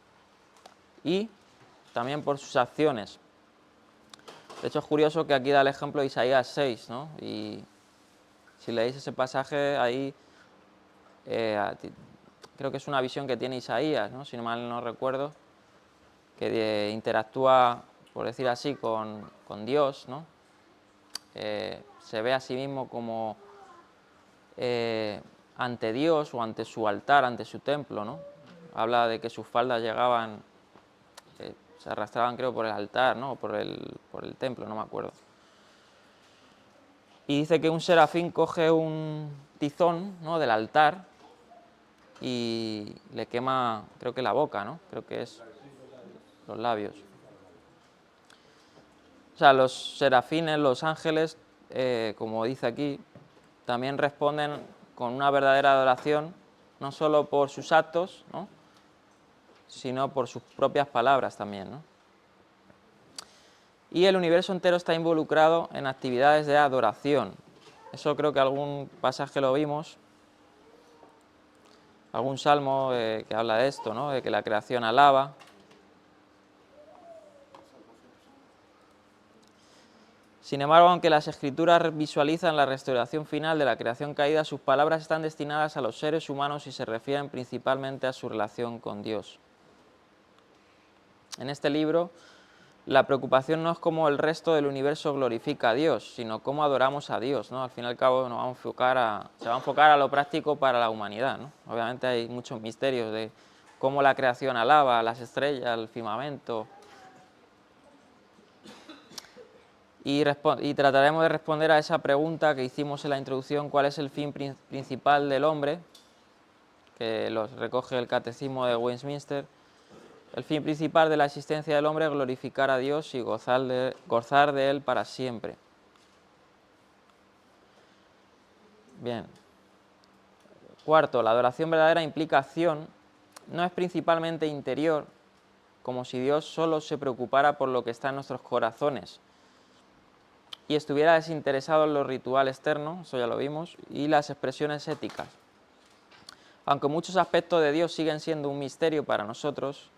y también por sus acciones. De hecho, es curioso que aquí da el ejemplo de Isaías 6, ¿no? Y si leéis ese pasaje ahí, creo que es una visión que tiene Isaías, ¿no?, si no mal no recuerdo, que interactúa, por decir así, con Dios, ¿no? Se ve a sí mismo como ante Dios o ante su altar, ante su templo, ¿no? Habla de que sus faldas llegaban, se arrastraban, creo, por el altar, ¿no?, o por el templo, no me acuerdo. Y dice que un serafín coge un tizón, ¿no?, del altar y le quema, creo que la boca, ¿no? Creo que es los labios. O sea, los serafines, los ángeles, como dice aquí, también responden con una verdadera adoración, no solo por sus actos, ¿no?, sino por sus propias palabras también, ¿no? Y el universo entero está involucrado en actividades de adoración. Eso creo que algún pasaje lo vimos, algún salmo que habla de esto, ¿no?, de que la creación alaba. Sin embargo, aunque las Escrituras visualizan la restauración final de la creación caída, sus palabras están destinadas a los seres humanos y se refieren principalmente a su relación con Dios. En este libro, la preocupación no es cómo el resto del universo glorifica a Dios, sino cómo adoramos a Dios, ¿no? Al fin y al cabo se va a enfocar a lo práctico para la humanidad, ¿no? Obviamente hay muchos misterios de cómo la creación alaba, las estrellas, el firmamento. Y trataremos de responder a esa pregunta que hicimos en la introducción: ¿cuál es el fin principal del hombre? Que los recoge el Catecismo de Westminster. El fin principal de la existencia del hombre es glorificar a Dios y gozar de Él para siempre. Bien. Cuarto, la adoración verdadera implica acción, no es principalmente interior, como si Dios solo se preocupara por lo que está en nuestros corazones y estuviera desinteresado en lo ritual externo, eso ya lo vimos, y las expresiones éticas. Aunque muchos aspectos de Dios siguen siendo un misterio para nosotros,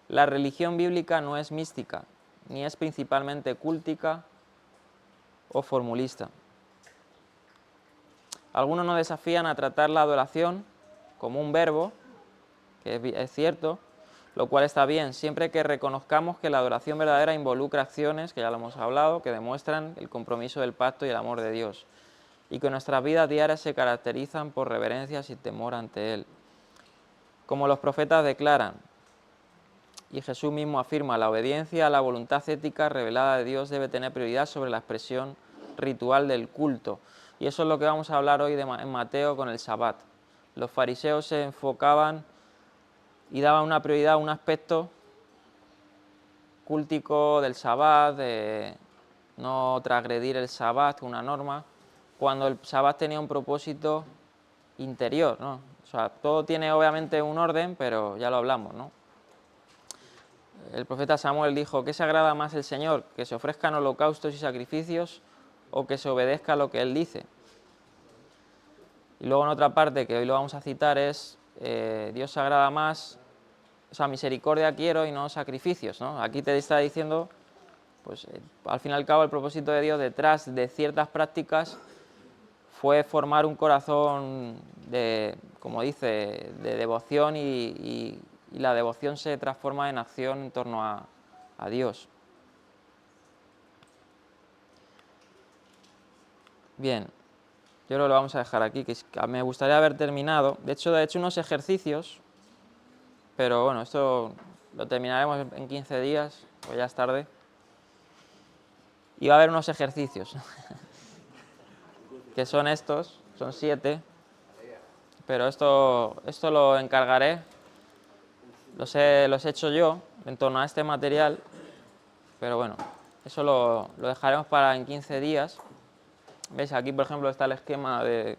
la religión bíblica no es mística, ni es principalmente cúltica o formulista. Algunos nos desafían a tratar la adoración como un verbo, que es cierto, lo cual está bien, siempre que reconozcamos que la adoración verdadera involucra acciones, que ya lo hemos hablado, que demuestran el compromiso del pacto y el amor de Dios, y que nuestras vidas diarias se caracterizan por reverencia y temor ante Él. Como los profetas declaran, y Jesús mismo afirma, la obediencia a la voluntad ética revelada de Dios debe tener prioridad sobre la expresión ritual del culto. Y eso es lo que vamos a hablar hoy en Mateo con el Sabbat. Los fariseos se enfocaban y daban una prioridad a un aspecto cúltico del Sabbat, de no transgredir el Sabbat, una norma, cuando el Sabbat tenía un propósito interior, ¿no? O sea, todo tiene obviamente un orden, pero ya lo hablamos, ¿no? El profeta Samuel dijo: ¿qué se agrada más el Señor? ¿Que se ofrezcan holocaustos y sacrificios o que se obedezca lo que Él dice? Y luego en otra parte, que hoy lo vamos a citar, es Dios se agrada más, o sea, misericordia quiero y no sacrificios, ¿no? Aquí te está diciendo, pues al fin y al cabo, el propósito de Dios detrás de ciertas prácticas fue formar un corazón de, como dice, de devoción y la devoción se transforma en acción en torno a Dios. Bien, yo creo que lo vamos a dejar aquí, que me gustaría haber terminado. De hecho, he hecho unos ejercicios, pero bueno, esto lo terminaremos en 15 días, pues ya es tarde. Y va a haber unos ejercicios, que son estos, son 7, pero esto lo encargaré, los he hecho yo en torno a este material, pero bueno, eso lo dejaremos para en 15 días. ¿Veis? Aquí, por ejemplo, está el esquema de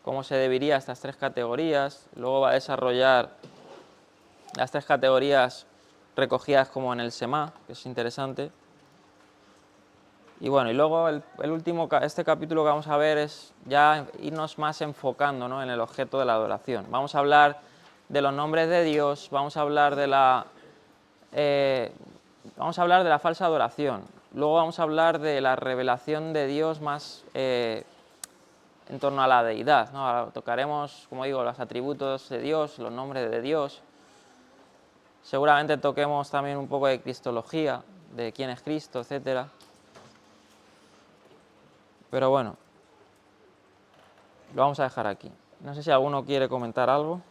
cómo se dividiría estas 3 categorías. Luego va a desarrollar las 3 categorías recogidas como en el SEMA, que es interesante. Y bueno, y luego este capítulo que vamos a ver es ya irnos más enfocando, ¿no?, en el objeto de la adoración. Vamos a hablar de los nombres de Dios, vamos a hablar de la falsa adoración. Luego vamos a hablar de la revelación de Dios más en torno a la deidad, ¿no? Ahora tocaremos, como digo, los atributos de Dios, los nombres de Dios. Seguramente toquemos también un poco de cristología, de quién es Cristo, etcétera. Pero bueno, lo vamos a dejar aquí. No sé si alguno quiere comentar algo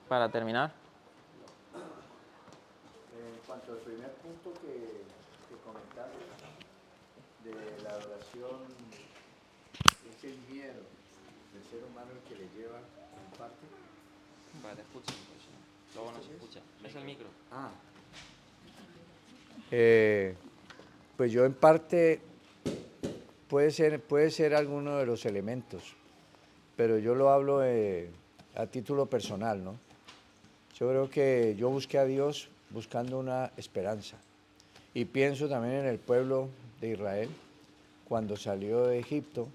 para terminar. En cuanto al primer punto que comentaste, de la adoración, es el miedo del ser humano el que le lleva en parte. Vale, te escuchan, pues, luego no se escucha. ¿Es el micro? Ah. Pues yo en parte puede ser alguno de los elementos, pero yo lo hablo a título personal, ¿no? Yo creo que yo busqué a Dios buscando una esperanza. Y pienso también en el pueblo de Israel, cuando salió de Egipto.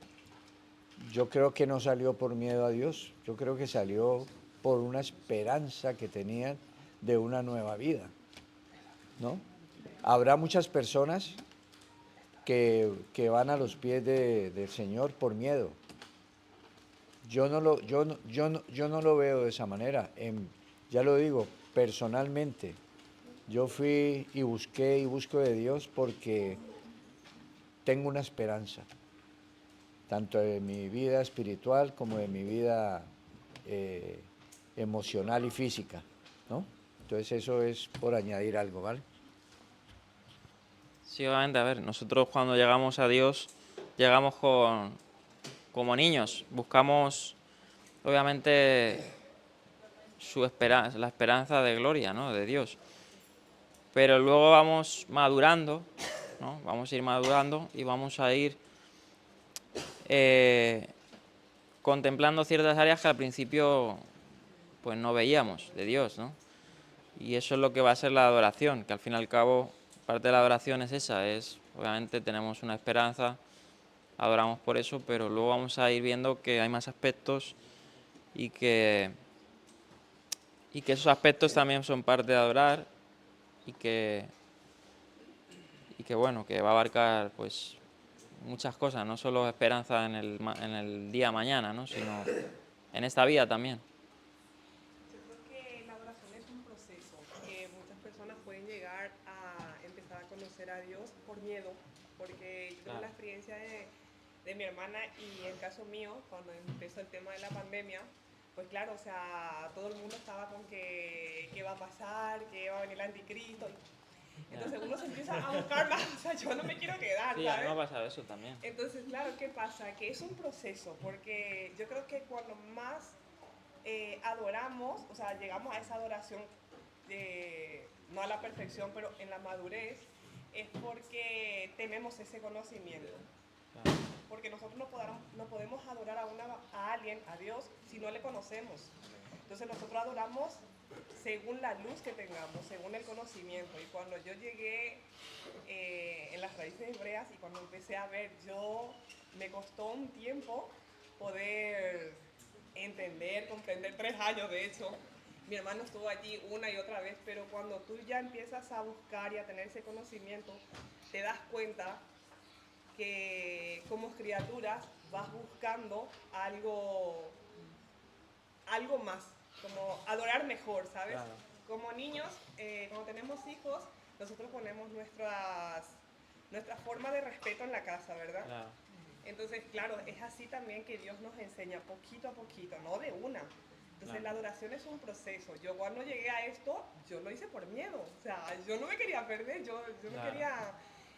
Yo creo que no salió por miedo a Dios, yo creo que salió por una esperanza que tenían de una nueva vida, ¿no? Habrá muchas personas que van a los pies del Señor por miedo. Yo no lo veo de esa manera. Ya lo digo, personalmente, yo fui y busqué y busco de Dios porque tengo una esperanza, tanto de mi vida espiritual como de mi vida eh, emocional y física, ¿no? Entonces eso es por añadir algo, ¿vale? Sí, obviamente, a ver, nosotros cuando llegamos a Dios, llegamos como niños, buscamos, obviamente, su esperanza, la esperanza de gloria, ¿no? De Dios. Pero luego vamos madurando, ¿no? Vamos a ir madurando y vamos a ir eh, contemplando ciertas áreas que al principio pues no veíamos de Dios, ¿no? Y eso es lo que va a ser la adoración, que al fin y al cabo parte de la adoración es esa, es obviamente tenemos una esperanza, adoramos por eso, pero luego vamos a ir viendo que hay más aspectos y que, y que esos aspectos también son parte de adorar y que bueno, que va a abarcar pues muchas cosas, no solo esperanza en el día mañana, ¿no? Sino en esta vida también. Yo creo que la adoración es un proceso que muchas personas pueden llegar a empezar a conocer a Dios por miedo, porque yo tengo la Claro. experiencia de mi hermana y el caso mío, cuando empezó el tema de la pandemia, pues claro, o sea, todo el mundo estaba con que qué va a pasar, que va a venir el anticristo. Entonces uno se empieza a buscar más, o sea, yo no me quiero quedar, Sí, a mí me ¿sabes? ha pasado eso también. Entonces, claro, ¿qué pasa? Que es un proceso, porque yo creo que cuando más adoramos, o sea, llegamos a esa adoración, no a la perfección, pero en la madurez, es porque tenemos ese conocimiento. Claro. Porque nosotros no podemos adorar a alguien, a Dios, si no le conocemos. Entonces nosotros adoramos según la luz que tengamos, según el conocimiento. Y cuando yo llegué en las raíces hebreas y cuando empecé a ver, me costó un tiempo poder entender, comprender, 3 años de hecho. Mi hermano estuvo allí una y otra vez, pero cuando tú ya empiezas a buscar y a tener ese conocimiento, te das cuenta que como criaturas vas buscando algo más, como adorar mejor, ¿sabes? Claro. Como niños, cuando tenemos hijos, nosotros ponemos nuestra forma de respeto en la casa, ¿verdad? Claro. Entonces, claro, es así también que Dios nos enseña poquito a poquito, no de una. Entonces, Claro. la adoración es un proceso. Yo cuando llegué a esto, yo lo hice por miedo. O sea, yo no me quería perder, yo no Claro. quería...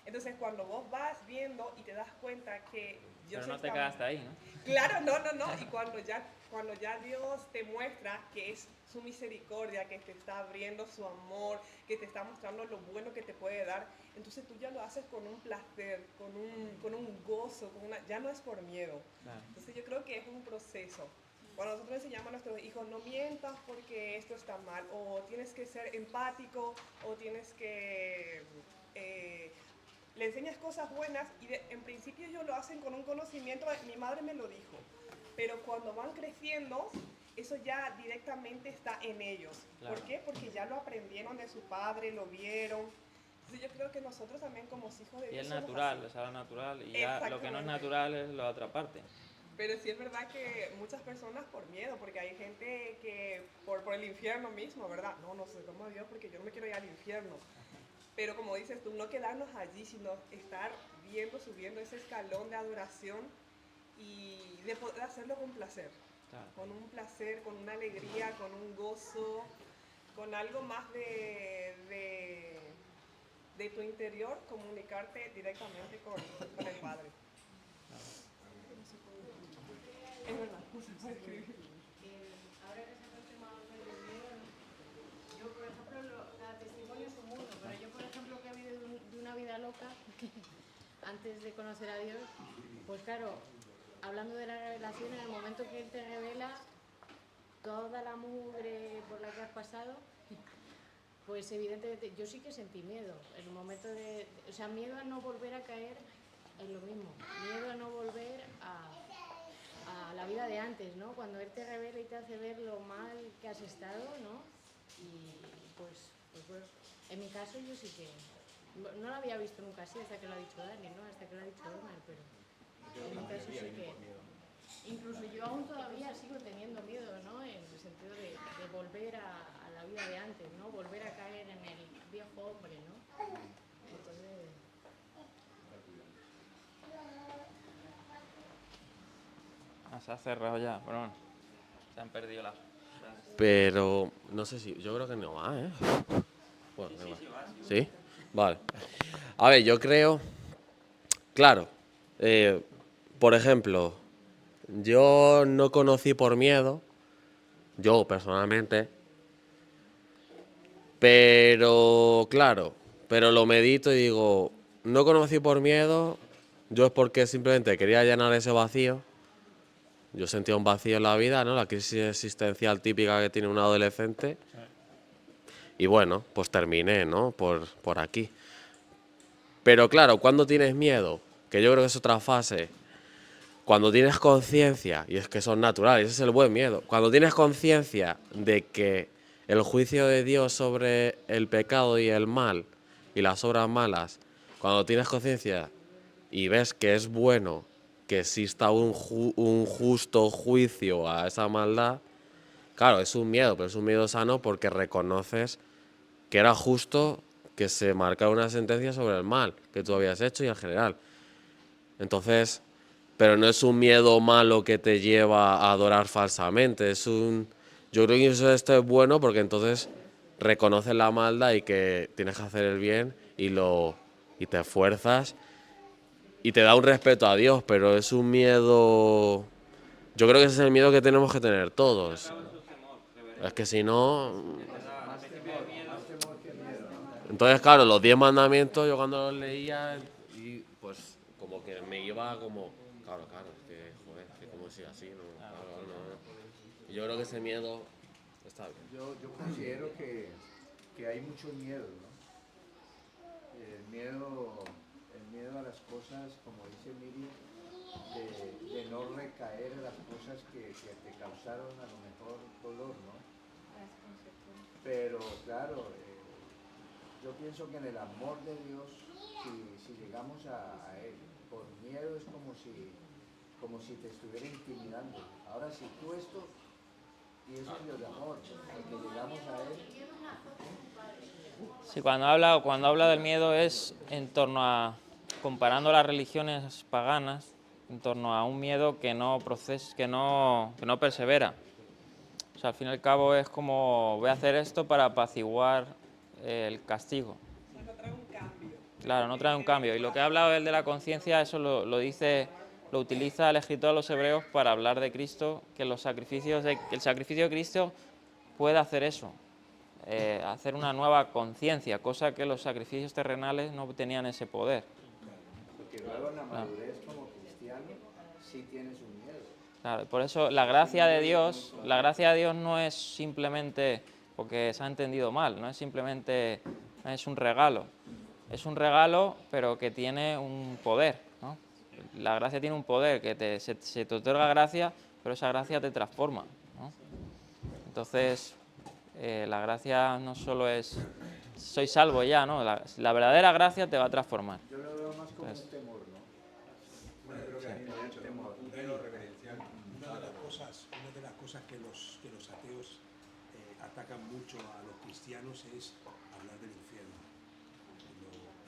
Entonces, cuando vos vas viendo y te das cuenta que Dios Pero no te está... quedaste ahí, ¿no? Claro, no. Y cuando ya Dios te muestra que es su misericordia, que te está abriendo su amor, que te está mostrando lo bueno que te puede dar, entonces tú ya lo haces con un placer, con un gozo, ya no es por miedo. Claro. Entonces yo creo que es un proceso. Cuando nosotros enseñamos a nuestros hijos, no mientas porque esto está mal, o tienes que ser empático, o tienes que... le enseñas cosas buenas y en principio ellos lo hacen con un conocimiento, mi madre me lo dijo, pero cuando van creciendo, eso ya directamente está en ellos. Claro. ¿Por qué? Porque ya lo aprendieron de su padre, lo vieron. Entonces yo creo que nosotros también como hijos de Y Dios es somos natural, así. es algo natural. Y ya lo que no es Exactamente. natural es la otra parte. Pero sí es verdad que muchas personas por miedo, porque hay gente que por el infierno mismo, ¿verdad? No sé cómo Dios, porque yo no me quiero ir al infierno. Pero como dices tú, no quedarnos allí, sino estar subiendo ese escalón de adoración y de poder hacerlo con placer. Claro. Con un placer, con una alegría, con un gozo, con algo más de tu interior, comunicarte directamente con el Padre. Es verdad, no se puede escribir. Ahora que se ha el tema del miedo, yo, por ejemplo, cada testimonio es un mundo, pero yo, por ejemplo, que he vivido de una vida loca, antes de conocer a Dios, pues claro, hablando de la revelación, en el momento que Él te revela toda la mugre por la que has pasado, pues evidentemente yo sí que sentí miedo, en el momento o sea, miedo a no volver a caer en lo mismo, miedo a no volver a la vida de antes, ¿no? Cuando Él te revela y te hace ver lo mal que has estado, ¿no? Y pues bueno, en mi caso yo sí que no lo había visto nunca así hasta que lo ha dicho Dani, ¿no? Hasta que lo ha dicho Omar, pero en mi caso sí que... Incluso yo aún todavía sigo teniendo miedo, ¿no? En el sentido de volver a la vida de antes, ¿no? Volver a caer en el viejo hombre, ¿no? Entonces... Se ha cerrado ya, pero bueno. Se han perdido las... Pero no sé si... Yo creo que no va, ¿eh? Bueno, da igual. ¿Sí? Vale. A ver, yo creo... Claro. Por ejemplo, yo no conocí por miedo. Yo, personalmente. Pero, claro. Pero lo medito y digo... No conocí por miedo. Yo es porque simplemente quería llenar ese vacío. Yo sentía un vacío en la vida, ¿no? La crisis existencial típica que tiene un adolescente. Y bueno, pues terminé, ¿no? Por aquí. Pero claro, cuando tienes miedo, que yo creo que es otra fase, cuando tienes conciencia, y es que son naturales, ese es el buen miedo, cuando tienes conciencia de que el juicio de Dios sobre el pecado y el mal y las obras malas, cuando tienes conciencia y ves que es bueno que exista un justo juicio a esa maldad, claro, es un miedo, pero es un miedo sano porque reconoces que era justo que se marcara una sentencia sobre el mal que tú habías hecho y en general. Entonces, pero no es un miedo malo que te lleva a adorar falsamente, yo creo que esto es bueno porque entonces reconoces la maldad y que tienes que hacer el bien y te esfuerzas y te da un respeto a Dios, pero es un miedo... Yo creo que ese es el miedo que tenemos que tener todos. Es que si no... Entonces, claro, los 10 mandamientos yo cuando los leía y pues como que me iba como... Claro, es que, joder, que como si así, no, claro, no. Y yo creo que ese miedo está bien. Yo considero que hay mucho miedo, ¿no? El miedo a las cosas, como dice Miriam, de no recaer en las cosas que te causaron a lo mejor dolor, ¿no? Pero claro, yo pienso que en el amor de Dios, si llegamos a Él, por miedo es como si te estuviera intimidando. Ahora, si tú esto, y es un Dios de amor, al que llegamos a Él. Sí, cuando habla del miedo es en torno a, comparando las religiones paganas, en torno a un miedo que no persevera. O sea, al fin y al cabo es como, voy a hacer esto para apaciguar el castigo. O sea, no trae un cambio. Claro, no trae un cambio. Y lo que ha hablado él de la conciencia, eso lo utiliza el escritor a los hebreos para hablar de Cristo, que el sacrificio de Cristo puede hacer eso, hacer una nueva conciencia, cosa que los sacrificios terrenales no tenían ese poder. Porque luego en la madurez como cristiano sí tienes un miedo. Claro, por eso la gracia de Dios no es simplemente, porque se ha entendido mal, no es un regalo. Es un regalo, pero que tiene un poder, ¿no? La gracia tiene un poder, que se te otorga gracia, pero esa gracia te transforma, ¿no? Entonces, la gracia no solo es, soy salvo ya, ¿no? La verdadera gracia te va a transformar. Yo lo veo más como un temor, ¿no? Bueno, creo que a mí me ha dicho, temor. un miedo reverencial. Una de las cosas que los ateos atacan mucho a los cristianos es hablar del infierno.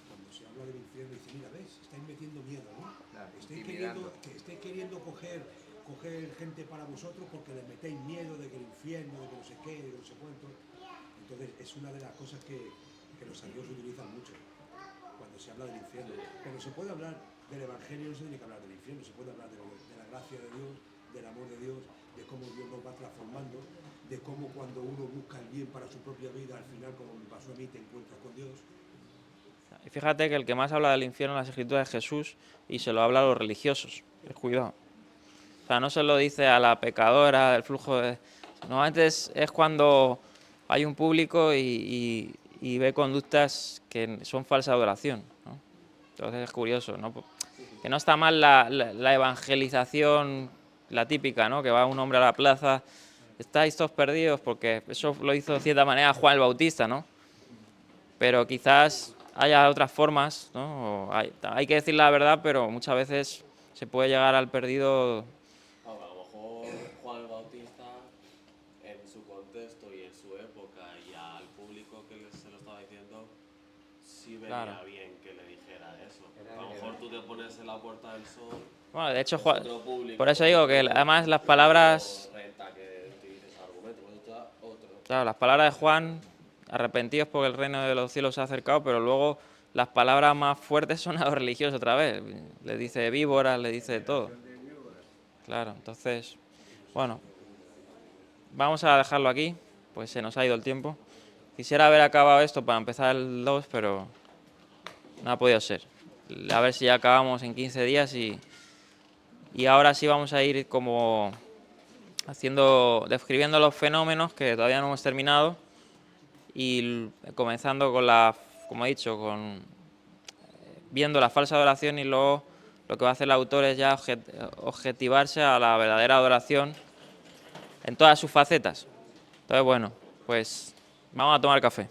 Cuando se habla del infierno dicen, mira, ves, estáis metiendo miedo, ¿no? Claro, Estáis queriendo coger gente para vosotros porque les metéis miedo de que el infierno, de que no sé qué, de que no sé cuánto. Entonces es una de las cosas que los ateos utilizan mucho cuando se habla del infierno. Cuando se puede hablar del evangelio no se tiene que hablar del infierno, se puede hablar de la gracia de Dios, del amor de Dios, de cómo Dios nos va transformando, de cómo cuando uno busca el bien para su propia vida, al final, como me pasó a mí, te encuentras con Dios. Y fíjate que el que más habla del infierno en las escrituras es Jesús y se lo habla a los religiosos. Cuidado. O sea, no se lo dice a la pecadora del flujo de... Normalmente es cuando hay un público y ve conductas que son falsa adoración, ¿no? Entonces es curioso, ¿no? Que no está mal la evangelización, la típica, ¿no? Que va un hombre a la plaza, estáis todos perdidos, porque eso lo hizo de cierta manera Juan el Bautista, ¿no? Pero quizás haya otras formas, ¿no? Hay que decir la verdad, pero muchas veces se puede llegar al perdido. A lo mejor Juan el Bautista, en su contexto y en su época y al público que se lo estaba diciendo, sí venía bien que le dijera eso. A lo mejor tú te pones en la Puerta del Sol. Bueno, de hecho, otro público, por eso digo que además las palabras... Renta que Claro, las palabras de Juan, arrepentidos porque el reino de los cielos se ha acercado, pero luego las palabras más fuertes son a los religiosos otra vez. Le dice víboras, le dice de todo. Claro, entonces, bueno, vamos a dejarlo aquí, pues se nos ha ido el tiempo. Quisiera haber acabado esto para empezar el 2, pero no ha podido ser. A ver si ya acabamos en 15 días y ahora sí vamos a ir como describiendo los fenómenos que todavía no hemos terminado y comenzando con como he dicho, viendo la falsa adoración y luego lo que va a hacer el autor es ya objetivarse a la verdadera adoración en todas sus facetas. Entonces, bueno, pues vamos a tomar café.